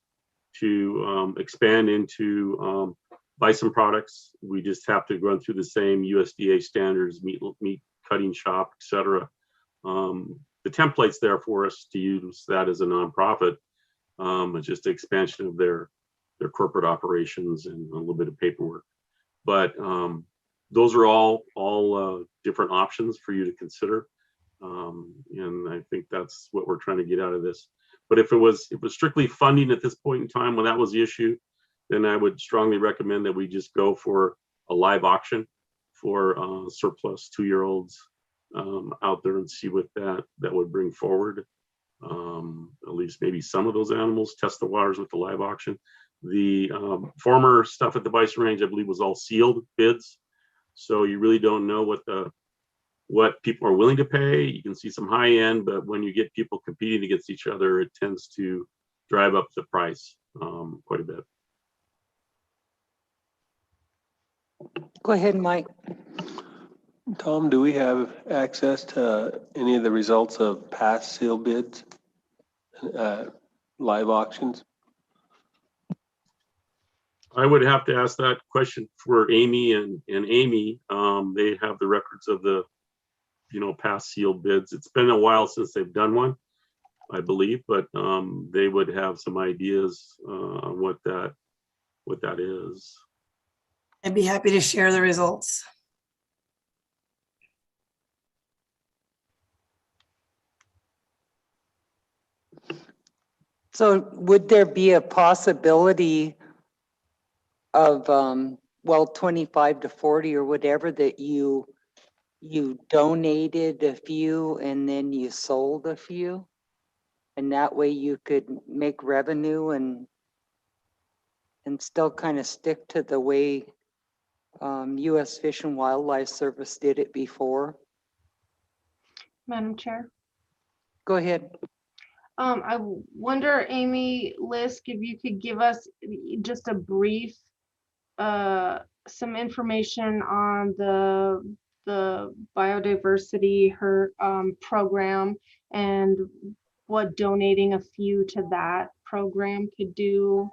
to expand into bison products. We just have to run through the same USDA standards, meat cutting shop, etc. The template's there for us to use that as a nonprofit. It's just an expansion of their corporate operations and a little bit of paperwork. But those are all different options for you to consider. And I think that's what we're trying to get out of this. But if it was strictly funding at this point in time, when that was the issue, then I would strongly recommend that we just go for a live auction for surplus 2-year-olds out there and see what that would bring forward. At least maybe some of those animals, test the waters with the live auction. The former stuff at the bison range, I believe, was all sealed bids. So you really don't know what people are willing to pay. You can see some high end, but when you get people competing against each other, it tends to drive up the price quite a bit. Go ahead, Mike. Tom, do we have access to any of the results of past seal bids, live auctions? I would have to ask that question for Amy and Amy. They have the records of the past sealed bids. It's been a while since they've done one, I believe, but they would have some ideas on what that is. I'd be happy to share the results. So would there be a possibility of, 25 to 40 or whatever, that you donated a few and then you sold a few? And that way you could make revenue and still kind of stick to the way U.S. Fish and Wildlife Service did it before? Madam Chair. Go ahead. I wonder, Amy, Lisk, if you could give us just a brief, some information on the biodiversity program and what donating a few to that program could do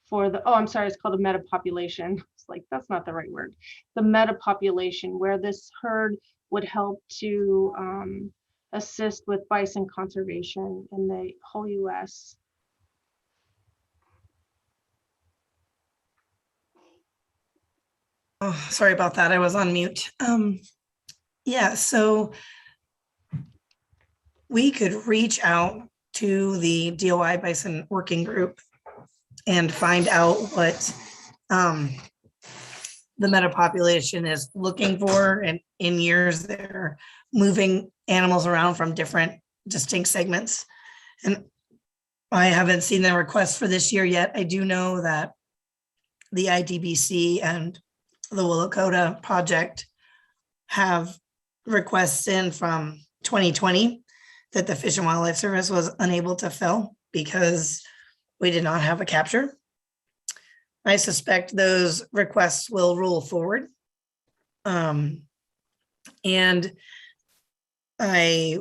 for the, I'm sorry, it's called a metapopulation. It's like, that's not the right word. The metapopulation, where this herd would help to assist with bison conservation in the whole U.S. Oh, sorry about that. I was on mute. Yeah, so we could reach out to the DOI Bison Working Group and find out what the metapopulation is looking for, and in years they're moving animals around from different distinct segments. And I haven't seen the request for this year yet. I do know that the IDBC and the Willacota project have requests in from 2020 that the Fish and Wildlife Service was unable to fill because we did not have a capture. I suspect those requests will roll forward. And I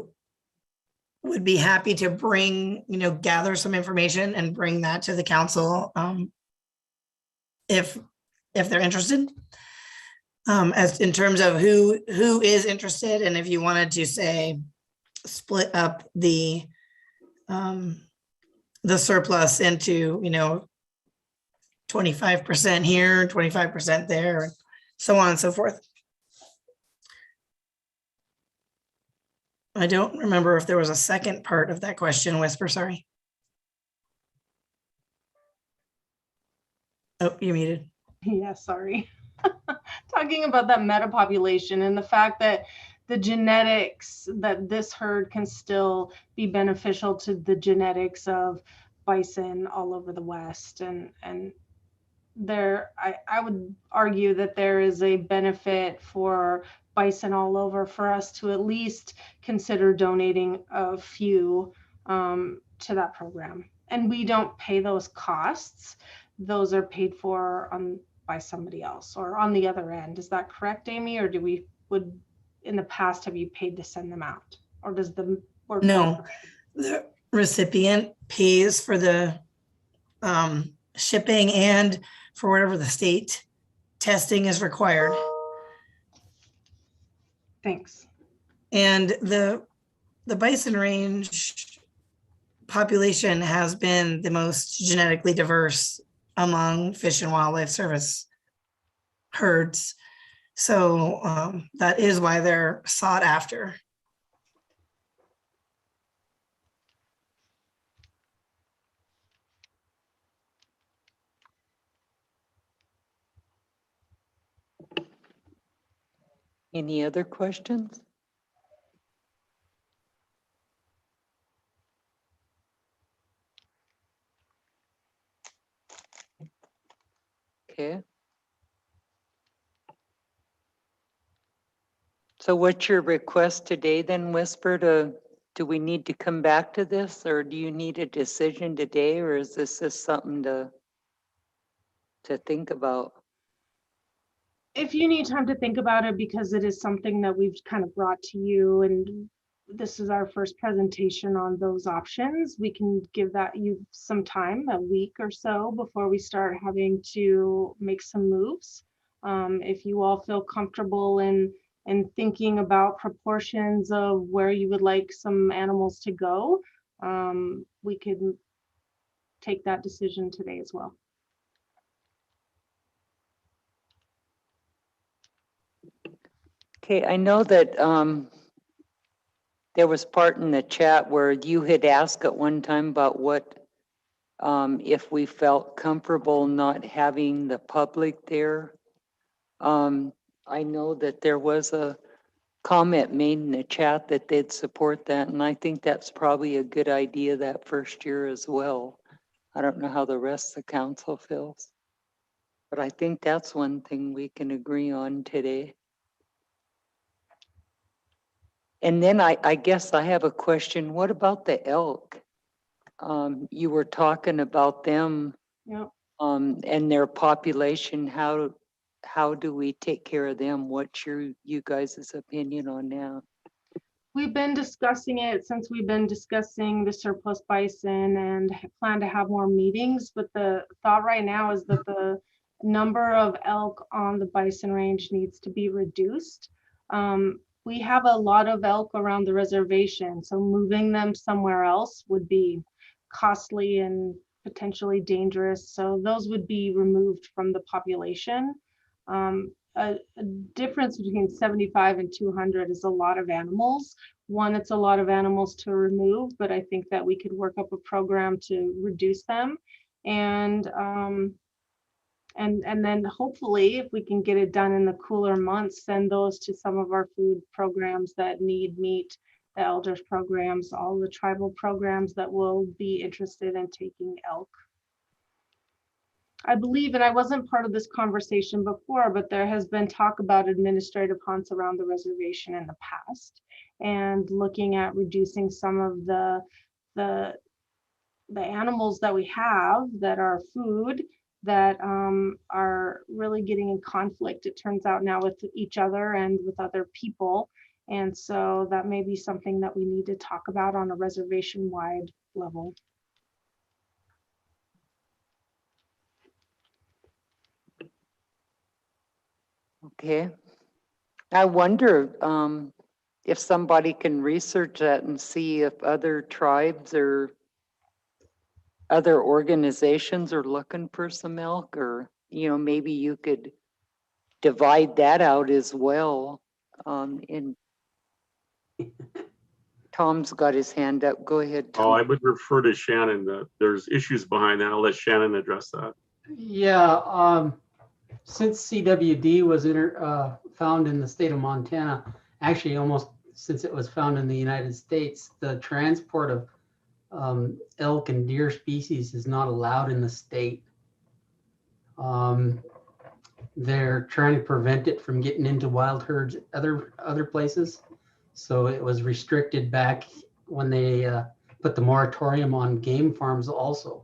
would be happy to bring, gather some information and bring that to the council if they're interested. As in terms of who is interested, and if you wanted to say split up the surplus into 25% here, 25% there, and so on and so forth. I don't remember if there was a second part of that question, Whisper, sorry. Oh, you're muted. Yeah, sorry. Talking about that metapopulation and the fact that the genetics, that this herd can still be beneficial to the genetics of bison all over the West. And there, I would argue that there is a benefit for bison all over for us to at least consider donating a few to that program. And we don't pay those costs. Those are paid for on by somebody else or on the other end. Is that correct, Amy? Or would in the past have you paid to send them out? Or does the work? No, the recipient pays for the shipping and for whatever the state testing is required. Thanks. And the bison range population has been the most genetically diverse among Fish and Wildlife Service herds. So that is why they're sought after. Any other questions? Okay. So what's your request today then, Whisper, do we need to come back to this, or do you need a decision today, or is this just something to think about? If you need time to think about it, because it is something that we've kind of brought to you and this is our first presentation on those options, we can give that you some time, a week or so, before we start having to make some moves. If you all feel comfortable in thinking about proportions of where you would like some animals to go, we could take that decision today as well. Okay, I know that there was part in the chat where you had asked at one time about what, if we felt comfortable not having the public there. I know that there was a comment made in the chat that they'd support that, and I think that's probably a good idea that first year as well. I don't know how the rest of the council feels, but I think that's one thing we can agree on today. And then I guess I have a question. What about the elk? You were talking about them. Yep. And their population. How do we take care of them? What's you guys' opinion on that? We've been discussing it since we've been discussing the surplus bison and plan to have more meetings. But the thought right now is that the number of elk on the bison range needs to be reduced. We have a lot of elk around the reservation, so moving them somewhere else would be costly and potentially dangerous. So those would be removed from the population. A difference between 75 and 200 is a lot of animals. One, it's a lot of animals to remove, but I think that we could work up a program to reduce them. And then hopefully, if we can get it done in the cooler months, send those to some of our food programs that need meat, the elders programs, all the tribal programs that will be interested in taking elk. I believe, and I wasn't part of this conversation before, but there has been talk about administrative hunts around the reservation in the past, and looking at reducing some of the animals that we have that are food that are really getting in conflict, it turns out now, with each other and with other people. And so that may be something that we need to talk about on a reservation-wide level. Okay. I wonder if somebody can research that and see if other tribes or other organizations are looking for some elk, or, maybe you could divide that out as well. And Tom's got his hand up. Go ahead, Tom. Oh, I would refer to Shannon. There's issues behind that. I'll let Shannon address that. Yeah, since CWD was found in the state of Montana, actually almost since it was found in the United States, the transport of elk and deer species is not allowed in the state. They're trying to prevent it from getting into wild herds other places. So it was restricted back when they put the moratorium on game farms also.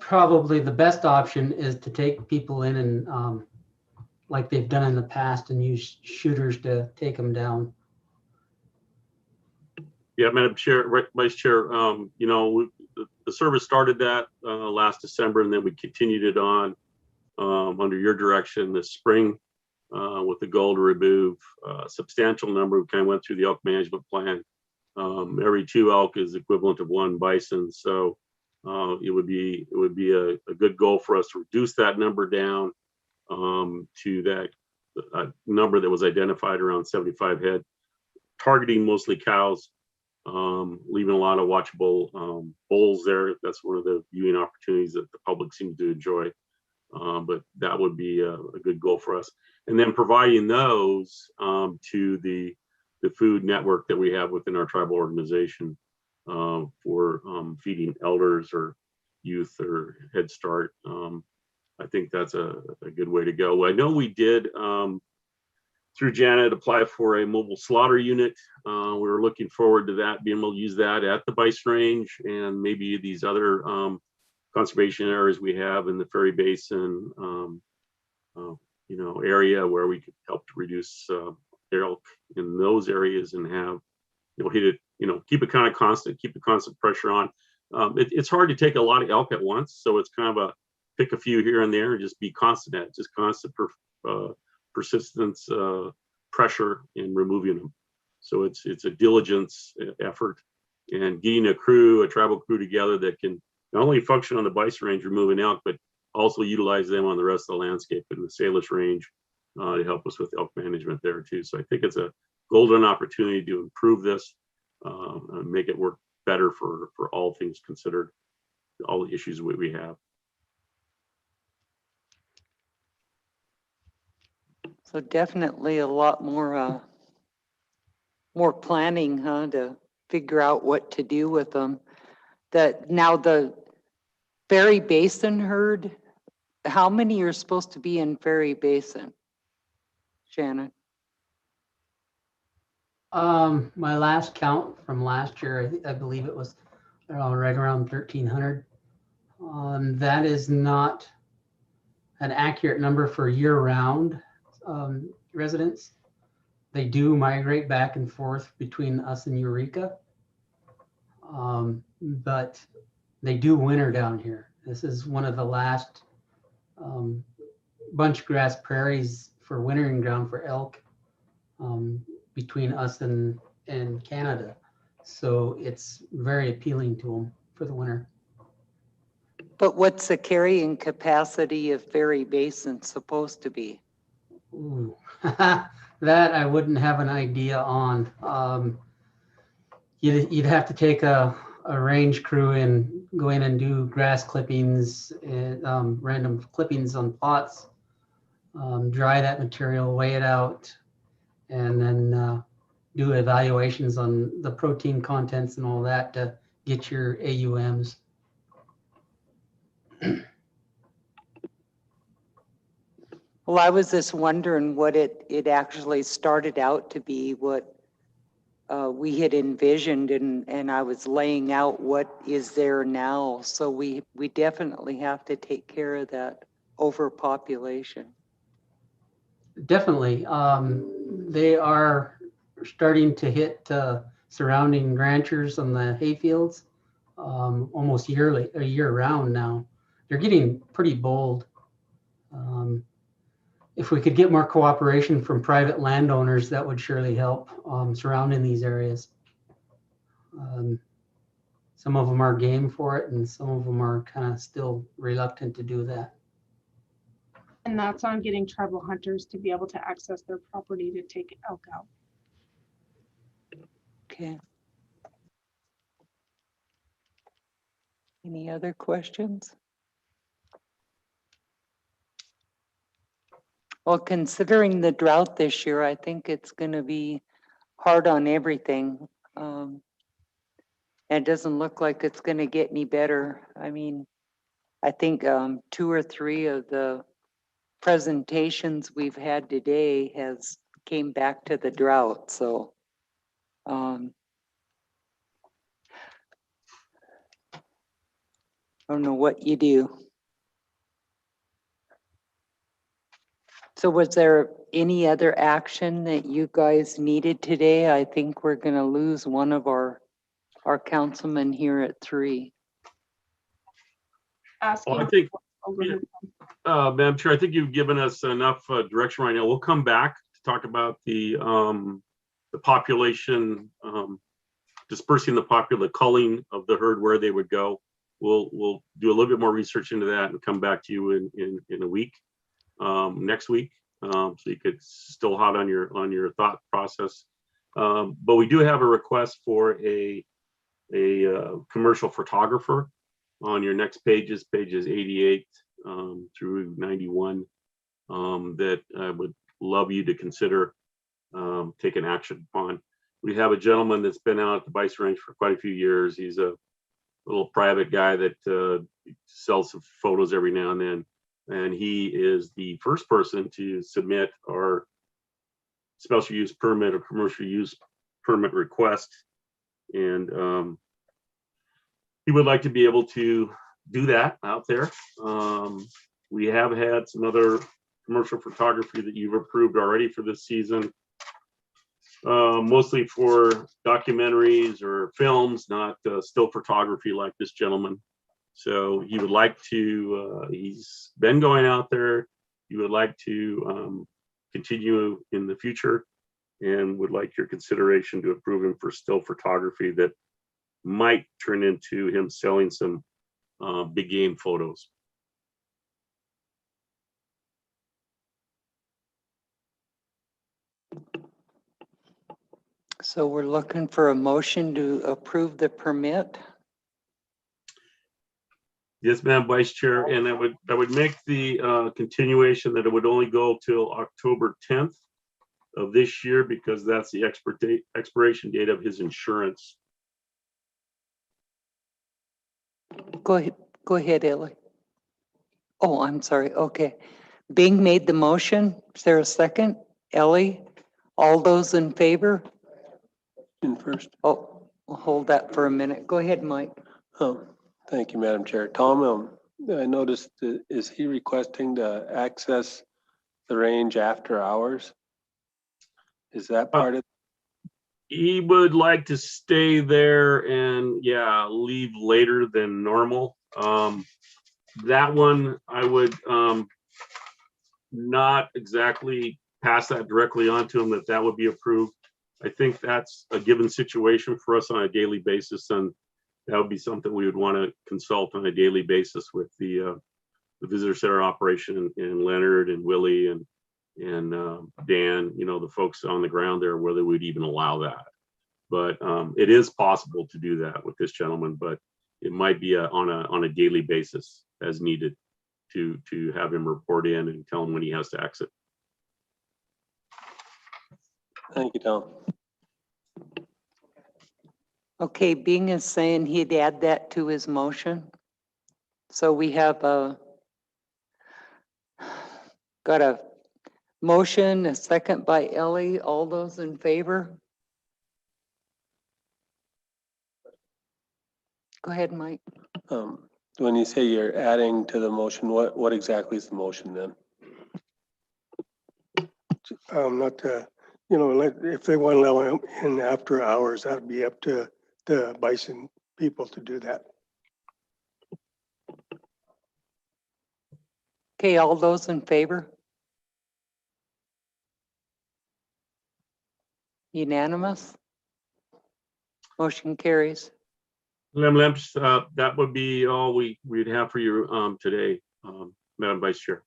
Probably the best option is to take people in and, like they've done in the past, and use shooters to take them down. Yeah, Madam Chair, Vice Chair, the service started that last December, and then we continued it on under your direction this spring with the goal to remove a substantial number. We kind of went through the elk management plan. Every 2 elk is equivalent of 1 bison, so it would be a good goal for us to reduce that number down to that number that was identified around 75 head, targeting mostly cows. Leaving a lot of watchable bulls there. That's one of the viewing opportunities that the public seems to enjoy. But that would be a good goal for us. And then providing those to the food network that we have within our tribal organization for feeding elders or youth or Head Start. I think that's a good way to go. I know we did through Janet apply for a mobile slaughter unit. We were looking forward to that, being able to use that at the bison range and maybe these other conservation areas we have in the Ferry Basin, area where we could help to reduce elk in those areas and have, hit it, keep it kind of constant, keep the constant pressure on. It's hard to take a lot of elk at once, so it's kind of a pick a few here and there and just be constant at, just constant persistence, pressure in removing them. So it's a diligence effort, and getting a tribal crew together that can not only function on the bison range removing elk, but also utilize them on the rest of the landscape in the Salish range to help us with elk management there too. So I think it's a golden opportunity to improve this and make it work better for all things considered, all the issues we have. So definitely a lot more planning, to figure out what to do with them. Now the Ferry Basin herd, how many are supposed to be in Ferry Basin, Shannon? My last count from last year, I believe it was right around 1,300. That is not an accurate number for year-round residents. They do migrate back and forth between us and Eureka, but they do winter down here. This is one of the last bunch grass prairies for wintering ground for elk between us and Canada. So it's very appealing to them for the winter. But what's the carrying capacity of Ferry Basin supposed to be? Ooh. That I wouldn't have an idea on. You'd have to take a range crew and go in and do grass clippings, and, random clippings on plots, dry that material, weigh it out, and then do evaluations on the protein contents and all that to get your AUMs. Well, I was just wondering what it actually started out to be, what we had envisioned, and I was laying out what is there now. So we definitely have to take care of that overpopulation. Definitely. They are starting to hit surrounding ranchers on the hayfields almost year round now. They're getting pretty bold. If we could get more cooperation from private landowners, that would surely help surrounding these areas. Some of them are game for it, and some of them are kind of still reluctant to do that. And that's on getting tribal hunters to be able to access their property to take elk out. Okay. Any other questions? Well, considering the drought this year, I think it's going to be hard on everything. And it doesn't look like it's going to get any better. I mean, I think 2 or 3 of the presentations we've had today has came back to the drought. So I don't know what you do. So was there any other action that you guys needed today? I think we're gonna lose one of our councilmen here at 3. Asking. Well, I think, overhead. Madam Chair, I think you've given us enough direction right now. We'll come back to talk about the population, dispersing the culling of the herd, where they would go. We'll do a little bit more research into that and come back to you in a week, next week, so you could still hot on your thought process. But we do have a request for a commercial photographer on your next pages 88 through 91, that I would love you to consider taking action upon. We have a gentleman that's been out at the Bison Ranch for quite a few years. He's a little private guy that sells some photos every now and then. And he is the first person to submit our special use permit or commercial use permit request. And he would like to be able to do that out there. We have had some other commercial photography that you've approved already for this season. Mostly for documentaries or films, not still photography like this gentleman. So he would like to, he's been going out there. He would like to continue in the future and would like your consideration to approve him for still photography that might turn into him selling some big game photos. So we're looking for a motion to approve the permit. Yes, ma'am, Vice Chair, and I would make the continuation that it would only go till October 10th of this year, because that's the expiration date of his insurance. Go ahead, Ellie. Oh, I'm sorry. Okay. Bing made the motion. Is there a second? Ellie, all those in favor? First. Oh, we'll hold that for a minute. Go ahead, Mike. Thank you, Madam Chair. Tom, I noticed, is he requesting to access the range after hours? Is that part of? He would like to stay there and leave later than normal. That one, I would not exactly pass that directly on to him, that would be approved. I think that's a given situation for us on a daily basis, and that would be something we would want to consult on a daily basis with the visitor center operation and Leonard and Willie and Dan, the folks on the ground there, whether we'd even allow that. But it is possible to do that with this gentleman, but it might be on a daily basis as needed to have him report in and tell him when he has to exit. Thank you, Tom. Okay, Bing is saying he'd add that to his motion. So we have got a motion, a second by Ellie. All those in favor? Go ahead, Mike. When you say you're adding to the motion, what exactly is the motion then? Not to, if they want to allow him in after hours, that'd be up to the Bison people to do that. Okay, all those in favor? Unanimous? Motion carries. Lemps, that would be all we'd have for you today, Madam Vice Chair.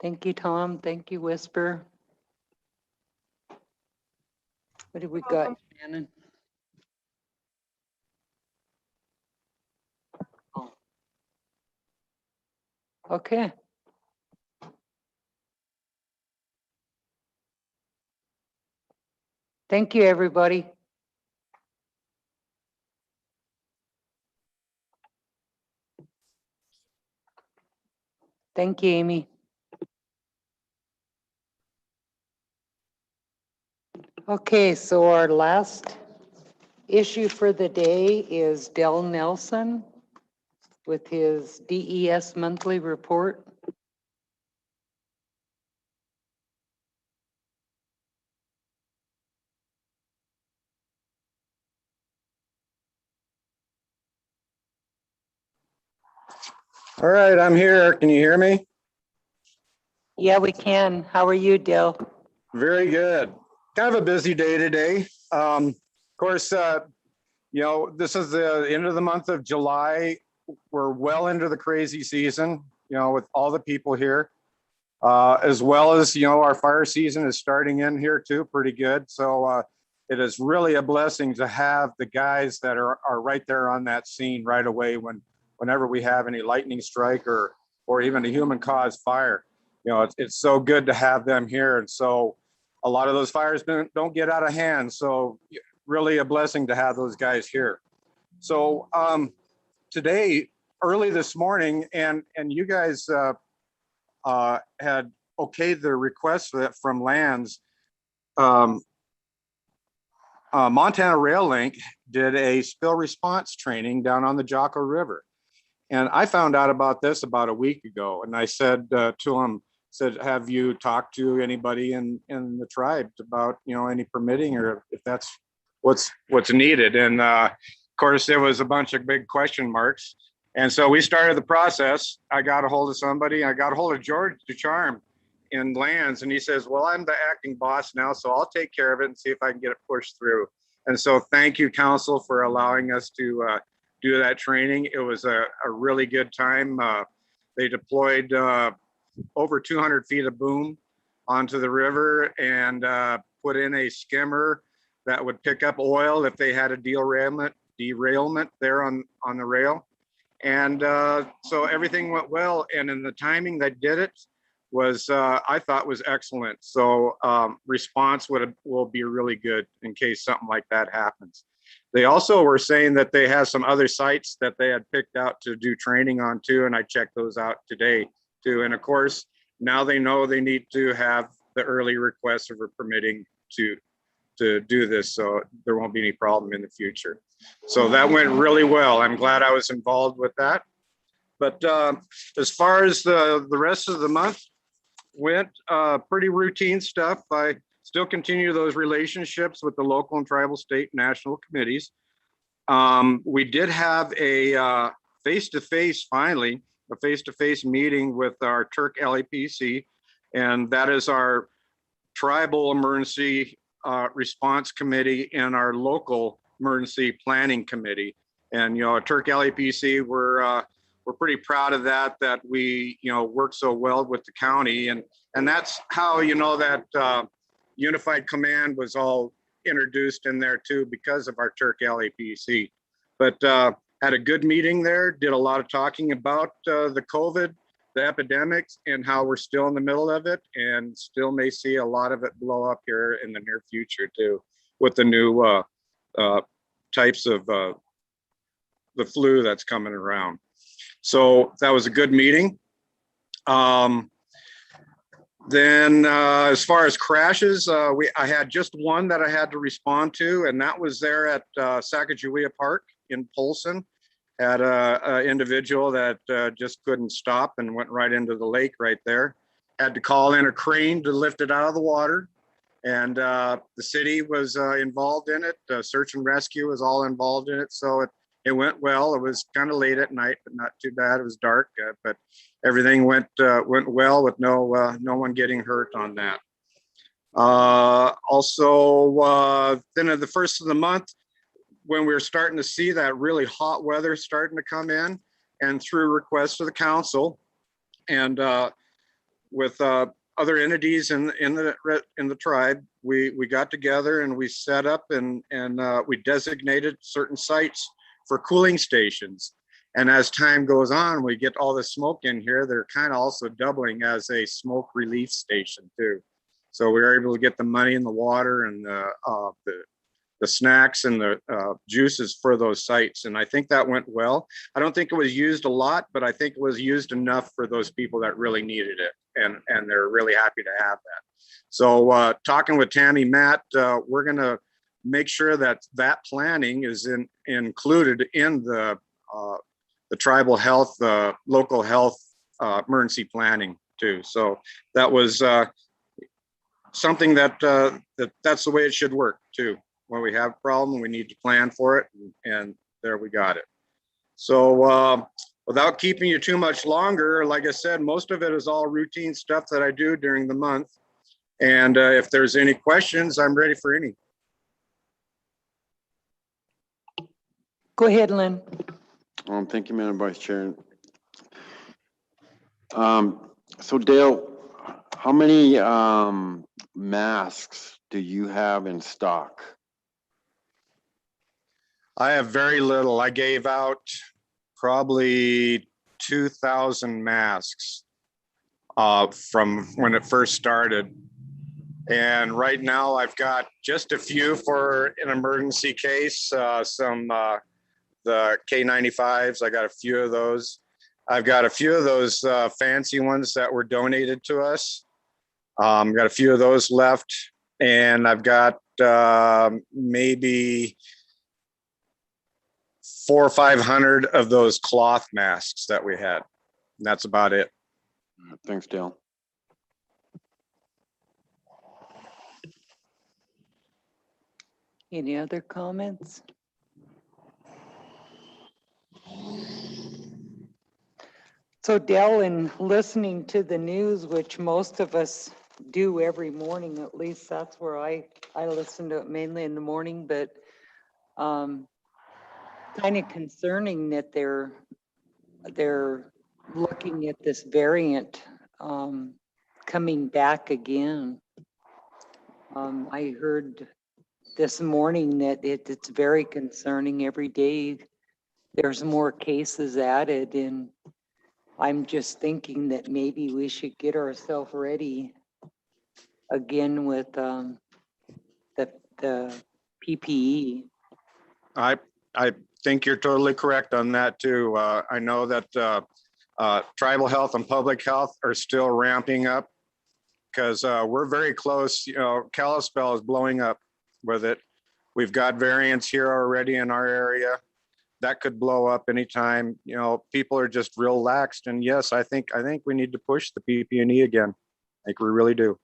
Thank you, Tom. Thank you, Whisper. What have we got, Shannon? Oh. Okay. Thank you, everybody. Thank you, Amy. Okay, so our last issue for the day is Dell Nelson. with his DES monthly report. All right, I'm here. Can you hear me? Yeah, we can. How are you, Dale? Very good. Kind of a busy day today. Of course, this is the end of the month of July. We're well into the crazy season, with all the people here, as well as, our fire season is starting in here too, pretty good. So it is really a blessing to have the guys that are right there on that scene right away whenever we have any lightning strike or even a human caused fire. It's so good to have them here. And so a lot of those fires don't get out of hand. So really a blessing to have those guys here. So today, early this morning, and you guys had okayed the request from Lands. Montana Rail Link did a spill response training down on the Jocko River. And I found out about this about a week ago. And I said to him, have you talked to anybody in the tribe about, any permitting or if that's what's needed? And of course, there was a bunch of big question marks. And so we started the process. I got a hold of somebody. I got a hold of George Ducharme in Lands. And he says, well, I'm the acting boss now, so I'll take care of it and see if I can get it pushed through. And so thank you, council, for allowing us to do that training. It was a really good time. They deployed over 200 feet of boom onto the river and put in a skimmer that would pick up oil if they had a derailment there on the rail. And so everything went well. And in the timing that did it was, I thought was excellent. So response will be really good in case something like that happens. They also were saying that they have some other sites that they had picked out to do training on too. And I checked those out today too. And of course, now they know they need to have the early request for permitting to do this. So there won't be any problem in the future. So that went really well. I'm glad I was involved with that. But as far as the rest of the month went, pretty routine stuff. I still continue those relationships with the local and tribal, state, national committees. We did have a face-to-face meeting with our Turk LAPC, and that is our tribal emergency response committee and our local emergency planning committee. And Turk LAPC, we're pretty proud of that we work so well with the county, and that's how that unified command was all introduced in there too, because of our Turk LAPC. But had a good meeting there, did a lot of talking about the COVID, the epidemics, and how we're still in the middle of it and still may see a lot of it blow up here in the near future too, with the new types of the flu that's coming around. So that was a good meeting. Then as far as crashes, I had just one that I had to respond to, and that was there at Sacagawea Park in Polson. Had a individual that just couldn't stop and went right into the lake right there. Had to call in a crane to lift it out of the water. And the city was involved in it. Search and rescue was all involved in it. So it went well. It was kind of late at night, but not too bad. It was dark, but everything went well with no one getting hurt on that. Also, then at the first of the month, when we were starting to see that really hot weather starting to come in, and through requests to the council and with other entities in the tribe, we got together and we set up and we designated certain sites for cooling stations. And as time goes on, we get all the smoke in here. They're kind of also doubling as a smoke relief station too. So we were able to get the money and the water and the snacks and the juices for those sites. And I think that went well. I don't think it was used a lot, but I think it was used enough for those people that really needed it. And they're really happy to have that. So talking with Tammy Matt, we're gonna make sure that planning is included in the tribal health, local health emergency planning too. So that was something that that's the way it should work too. When we have a problem, we need to plan for it, and there we got it. So without keeping you too much longer, like I said, most of it is all routine stuff that I do during the month. And if there's any questions, I'm ready for any. Go ahead, Lynn. Thank you, Madam Vice Chair. So Dale, how many masks do you have in stock? I have very little. I gave out probably 2,000 masks from when it first started. And right now I've got just a few for an emergency case, some the K95s. I got a few of those. I've got a few of those fancy ones that were donated to us. Got a few of those left. And I've got maybe 400 or 500 of those cloth masks that we had. And that's about it. Thanks, Dale. Any other comments? So Dell, in listening to the news, which most of us do every morning, at least that's where I listen to it mainly in the morning, but kind of concerning that they're looking at this variant coming back again. I heard this morning that it's very concerning. Every day there's more cases added, and I'm just thinking that maybe we should get ourselves ready again with the PPE. I think you're totally correct on that too. I know that tribal health and public health are still ramping up because we're very close. You know, Kalispell is blowing up with it. We've got variants here already in our area that could blow up anytime. You know, people are just real laxed. And yes, I think we need to push the PPE again. I think we really do.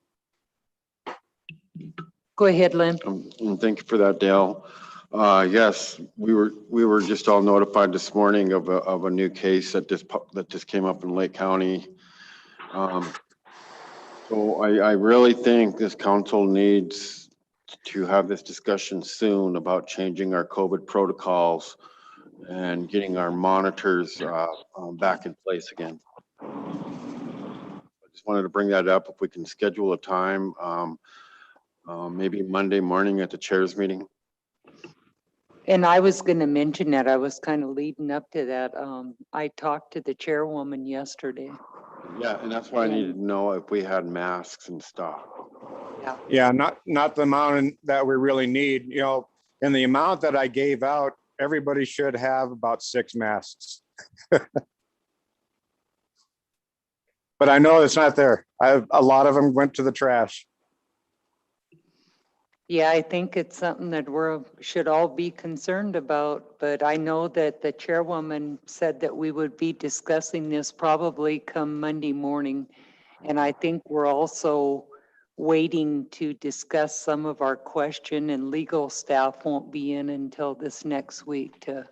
Go ahead, Lynn. And thank you for that, Dale. Yes, we were just all notified this morning of a new case that just came up in Lake County. So I really think this council needs to have this discussion soon about changing our COVID protocols and getting our monitors back in place again. I just wanted to bring that up. If we can schedule a time, maybe Monday morning at the chairs meeting. And I was going to mention that. I was kind of leading up to that. I talked to the chairwoman yesterday. Yeah, and that's why I needed to know if we had masks in stock. Yeah, not the amount that we really need. You know, and the amount that I gave out, everybody should have about 6 masks. But I know it's not there. A lot of them went to the trash. Yeah, I think it's something that should all be concerned about, but I know that the chairwoman said that we would be discussing this probably come Monday morning. And I think we're also waiting to discuss some of our question, and legal staff won't be in until this next week to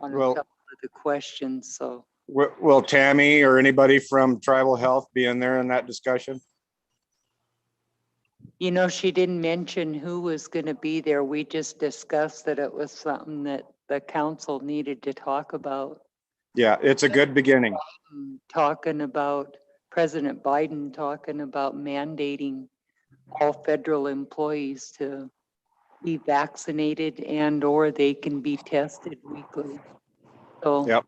on a couple of the questions. So Will Tammy or anybody from Tribal Health be in there in that discussion? you know, she didn't mention who was going to be there. We just discussed that it was something that the council needed to talk about. Yeah, it's a good beginning. Talking about President Biden talking about mandating all federal employees to be vaccinated and/or they can be tested weekly. So Yep,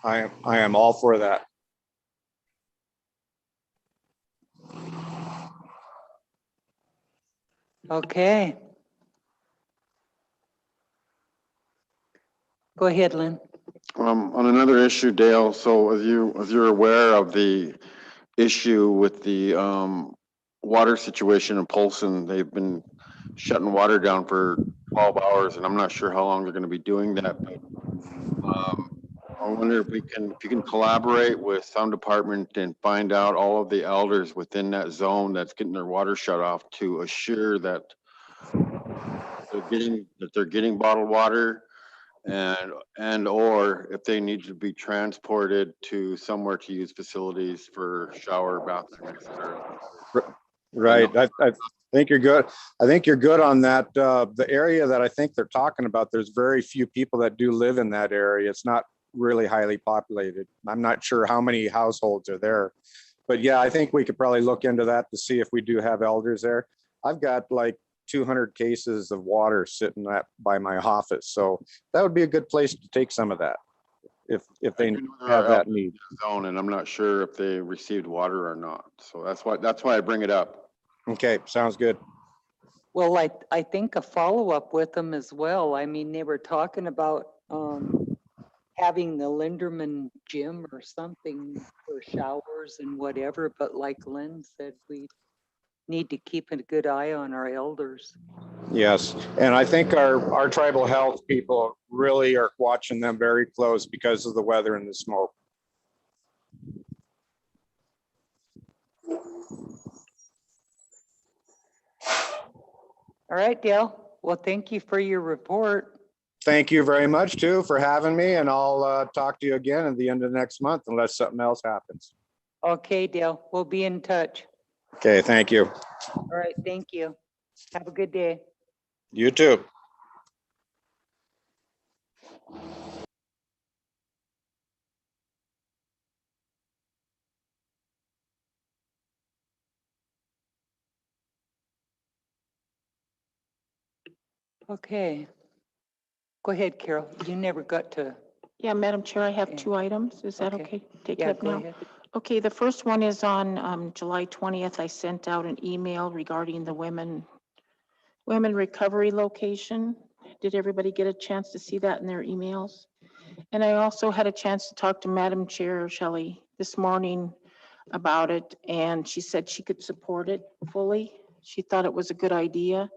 I am all for that. okay. Go ahead, Lynn. On another issue, Dale, so as you're aware of the issue with the water situation in Polson, they've been shutting water down for 12 hours, and I'm not sure how long they're going to be doing that. But I wonder if you can collaborate with some department and find out all of the elders within that zone that's getting their water shut off to assure that they're getting bottled water, and or if they need to be transported to somewhere to use facilities for shower, bathroom, etc. Right. I think you're good. I think you're good on that. The area that I think they're talking about, there's very few people that do live in that area. It's not really highly populated. I'm not sure how many households are there. But yeah, I think we could probably look into that to see if we do have elders there. I've got like 200 cases of water sitting by my office. So that would be a good place to take some of that if they have that need. Zone, and I'm not sure if they received water or not. So that's why I bring it up. Okay, sounds good. Well, I think a follow-up with them as well. I mean, they were talking about having the Linderman gym or something for showers and whatever, but like Lynn said, we need to keep a good eye on our elders. Yes, and I think our tribal health people really are watching them very close because of the weather and the smoke. All right, Dale. Well, thank you for your report. Thank you very much too for having me, and I'll talk to you again at the end of next month unless something else happens. Okay, Dale. We'll be in touch. Okay, thank you. All right, thank you. Have a good day. You too. Okay. Go ahead, Carol. You never got to. Yeah, Madam Chair, I have Okay. 2 items. Is that Okay. okay? Take Yeah, it up go now. ahead. Okay, the first one is on July 20th. I sent out an email regarding the women recovery location. Did everybody get a chance to see that in their emails? And I also had a chance to talk to Madam Chair Shelley this morning about it, and she said she could support it fully. She thought it was a good idea.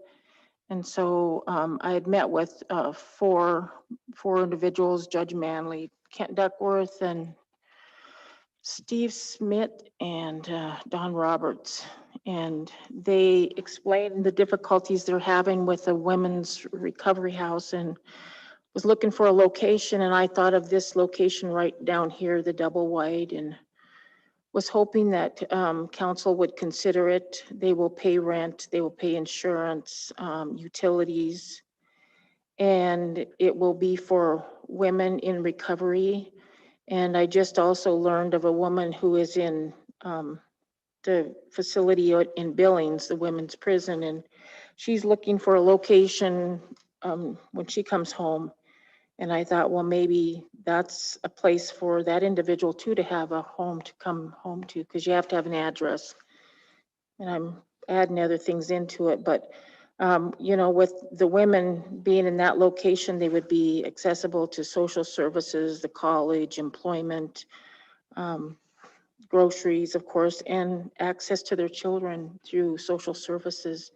And so I had met with four individuals, Judge Manley, Kent Duckworth, and Steve Smith, and Don Roberts. And they explained the difficulties they're having with the women's recovery house, and was looking for a location. And I thought of this location right down here, the double wide, and was hoping that council would consider it. They will pay rent, they will pay insurance, utilities, and it will be for women in recovery. And I just also learned of a woman who is in the facility in Billings, the women's prison, and she's looking for a location when she comes home. And I thought, well, maybe that's a place for that individual too, to have a home to come home to, because you have to have an address. And I'm adding other things into it, but you know, with the women being in that location, they would be accessible to social services, the college, employment, groceries, of course, and access to their children through social services.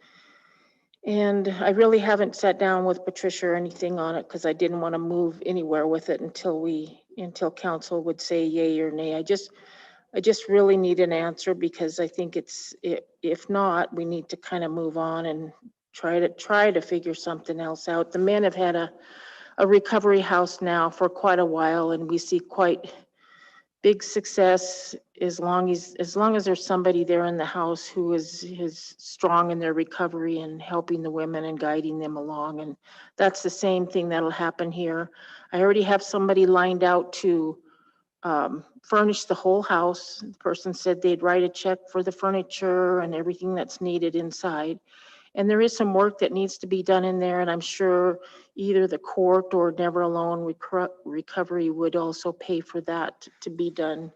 And I really haven't sat down with Patricia or anything on it because I didn't want to move anywhere with it until council would say yay or nay. I just really need an answer, because I think if not, we need to kind of move on and try to figure something else out. The men have had a recovery house now for quite a while, and we see quite big success as long as there's somebody there in the house who is strong in their recovery and helping the women and guiding them along. And that's the same thing that'll happen here. I already have somebody lined out to furnish the whole house. The person said they'd write a check for the furniture and everything that's needed inside. And there is some work that needs to be done in there, and I'm sure either the court or Never Alone Recovery would also pay for that to be done.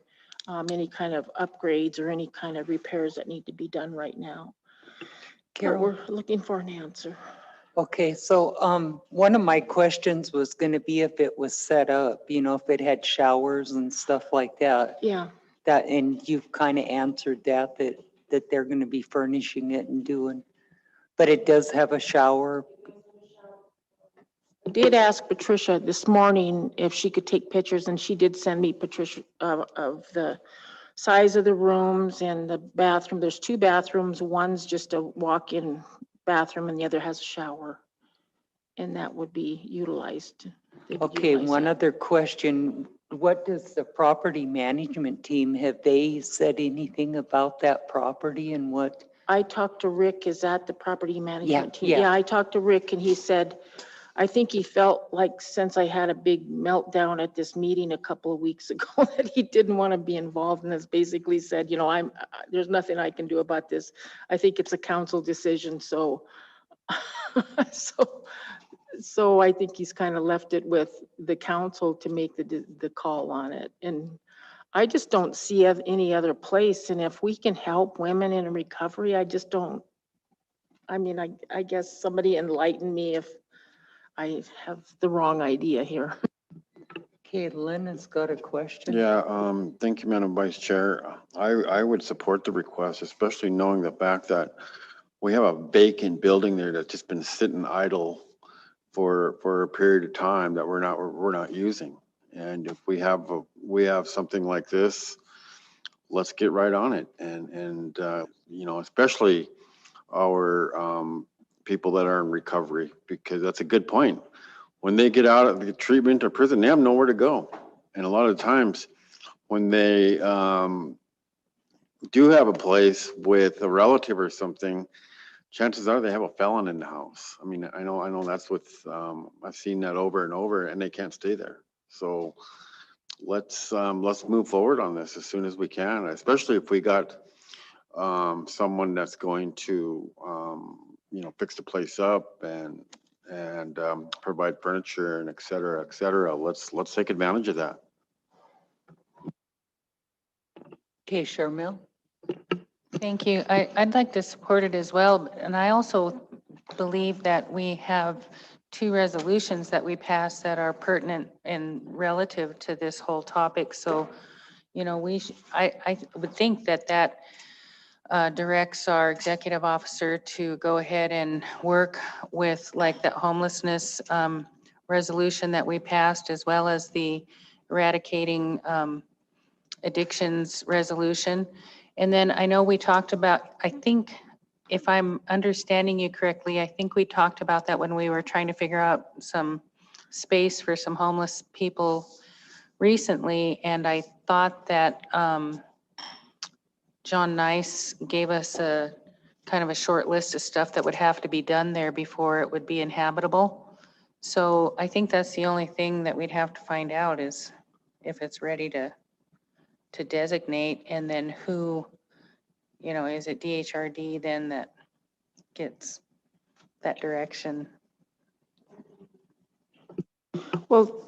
Any kind of upgrades or any kind of repairs that need to be done right now. But we're looking for an answer. Okay, so one of my questions was going to be if it was set up, you know, if it had showers and stuff like that. Yeah. That, and you've kind of answered that they're going to be furnishing it and doing. But it does have a shower. did ask Patricia this morning if she could take pictures, and she did send me Patricia of the size of the rooms and the bathroom. There's 2 bathrooms. One's just a walk-in bathroom and the other has a shower. And that would be utilized. They would Okay, utilize one that. other question. What does the property management team, have they said anything about that property and what? I talked to Rick, is that the property management team? yeah. Yeah, I talked to Rick and he said, I think he felt like since I had a big meltdown at this meeting a couple of weeks ago, that he didn't want to be involved and has basically said, you know, there's nothing I can do about this. I think it's a council decision, so, so I think he's kind of left it with the council to make the call on it. And I just don't see any other place. And if we can help women in recovery, I just don't, I mean, I guess somebody enlighten me if I have the wrong idea here. Okay, Lynn has got a question. Yeah, thank you, Madam Vice Chair. I would support the request, especially knowing the fact that we have a vacant building there that's just been sitting idle for a period of time that we're not using. And if we have something like this, let's get right on it. And you know, especially our people that are in recovery, because that's a good point. When they get out of the treatment or prison, they have nowhere to go. And a lot of times when they do have a place with a relative or something, chances are they have a felon in the house. I mean, I know that's what I've seen that over and over, and they can't stay there. So let's move forward on this as soon as we can, especially if we got someone that's going to you know, fix the place up and provide furniture and et cetera, et cetera. Let's take advantage of that. Okay, Sharmil. Thank you. I'd like to support it as well. And I also believe that we have 2 resolutions that we passed that are pertinent and relative to this whole topic. So, you know, I would think that directs our executive officer to go ahead and work with like the homelessness resolution that we passed, as well as the eradicating addictions resolution. And then I know we talked about, I think, if I'm understanding you correctly, I think we talked about that when we were trying to figure out some space for some homeless people recently. And I thought that John Nice gave us a kind of a short list of stuff that would have to be done there before it would be inhabitable. So I think that's the only thing that we'd have to find out is if it's ready to designate, and then who, you know, is it DHRD then that gets that direction? Well,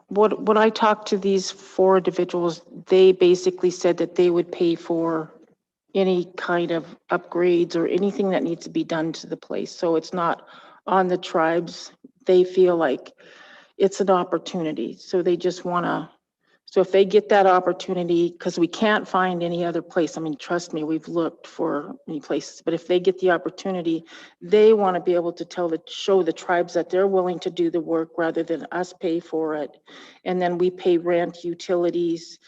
what I talked to these 4 individuals, they basically said that they would pay for any kind of upgrades or anything that needs to be done to the place. So it's not on the tribes. They feel like it's an opportunity. So they just want to, so if they get that opportunity, because we can't find any other place, I mean, trust me, we've looked for many places, but if they get the opportunity, they want to be able to show the tribes that they're willing to do the work rather than us pay for it. And then we pay rent, utilities,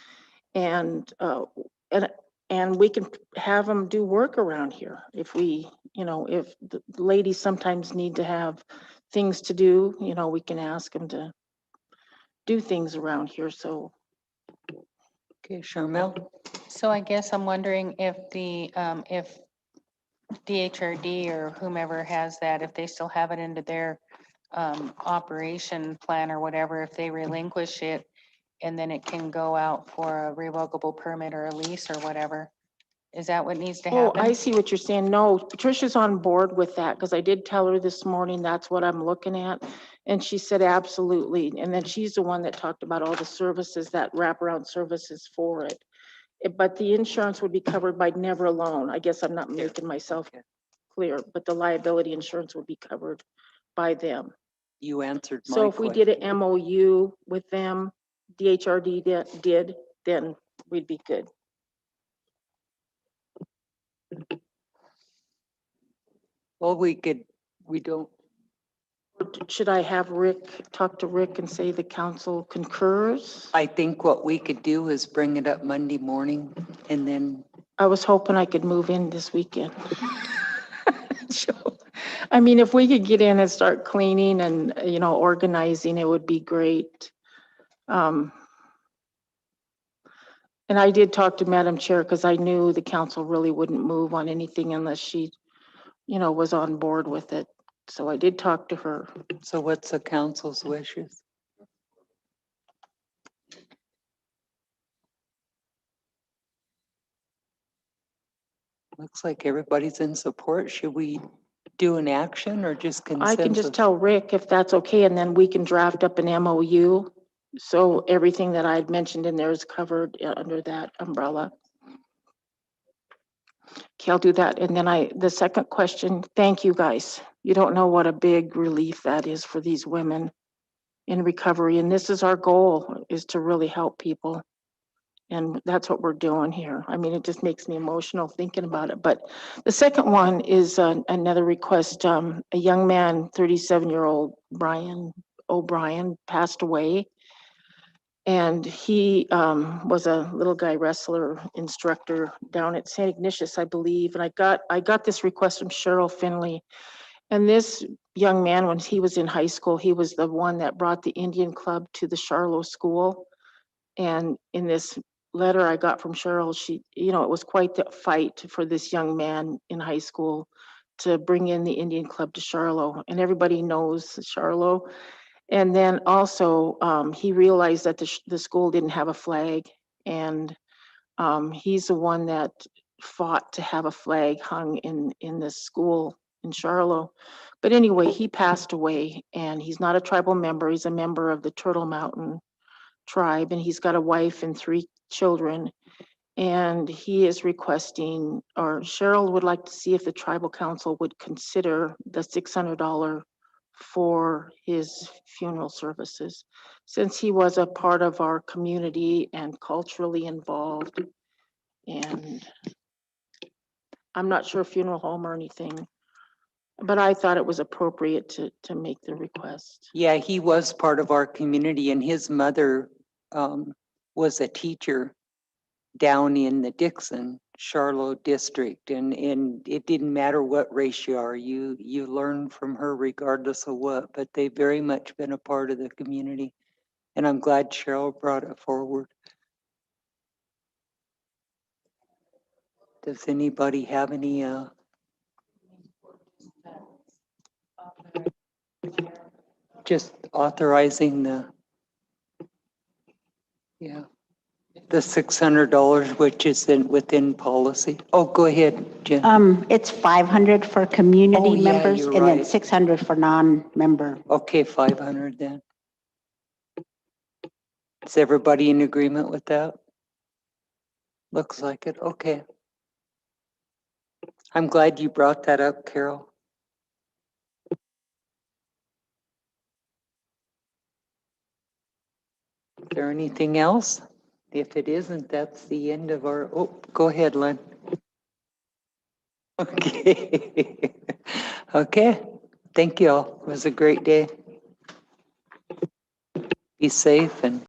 and we can have them do work around here. If we, you know, if the ladies sometimes need to have things to do, you know, we can ask them to do things around here. So. Okay, Sharmil. So I guess I'm wondering if if DHRD or whomever has that, if they still have it into their operation plan or whatever, if they relinquish it and then it can go out for a revocable permit or a lease or whatever. Is that what needs to Oh, happen? I see what you're saying. No, Patricia's on board with that because I did tell her this morning that's what I'm looking at. And she said, absolutely. And then she's the one that talked about all the services, that wraparound services for it. But the insurance would be covered by Never Alone. I guess I'm not making myself clear, but the liability insurance would be covered by them. You answered my So if we did an MOU with them, DHRD did, then we'd be good. Well, we don't. should I have Rick, talk to Rick and say the council concurs? I think what we could do is bring it up Monday morning and then, I was hoping I could move in this weekend. So, I mean, if we could get in and start cleaning and, you know, organizing, it would be great. And I did talk to Madam Chair because I knew the council really wouldn't move on anything unless she, you know, was on board with it. So I did talk to her. so what's the council's wishes? Looks like everybody's in support. Should we do an action or just consensus? I can just tell Rick if that's okay, and then we can draft up an MOU. So everything that I had mentioned in there is covered under that umbrella. Okay, I'll do that. And then the second question, thank you guys. You don't know what a big relief that is for these women in recovery. And this is our goal, is to really help people. And that's what we're doing here. I mean, it just makes me emotional thinking about it. But the second one is another request. A young man, 37-year-old Brian O'Brien, passed away. And he was a little guy wrestler instructor down at St. Ignatius, I believe. And I got this request from Cheryl Finley. And this young man, when he was in high school, he was the one that brought the Indian Club to the Charlotte school. And in this letter I got from Cheryl, she, you know, it was quite the fight for this young man in high school to bring in the Indian Club to Charlotte. And everybody knows Charlotte. And then also he realized that the school didn't have a flag. And he's the one that fought to have a flag hung in this school in Charlotte. But anyway, he passed away, and he's not a tribal member. He's a member of the Turtle Mountain tribe, and he's got a wife and 3 children. And he is requesting, or Cheryl would like to see if the tribal council would consider the $600 for his funeral services, since he was a part of our community and culturally involved. And I'm not sure funeral home or anything, but I thought it was appropriate to make the request. Yeah, he was part of our community, and his mother was a teacher down in the Dixon, Charlotte district. And it didn't matter what race you are, you learn from her regardless of what, but they've very much been a part of the community. And I'm glad Cheryl brought it forward. Does anybody have any just authorizing the $600, which is within policy? Oh, go ahead, Jen. It's 500 for community Oh, yeah, members you're and then right. 600 for non-member. Okay, 500 then. Is everybody in agreement with that? Looks like it. Okay. I'm glad you brought that up, Carol. Is there anything else? If it isn't, that's the end of our, oh, go ahead, Lynn. Okay. Okay. Thank you all. It was a great day. Be safe and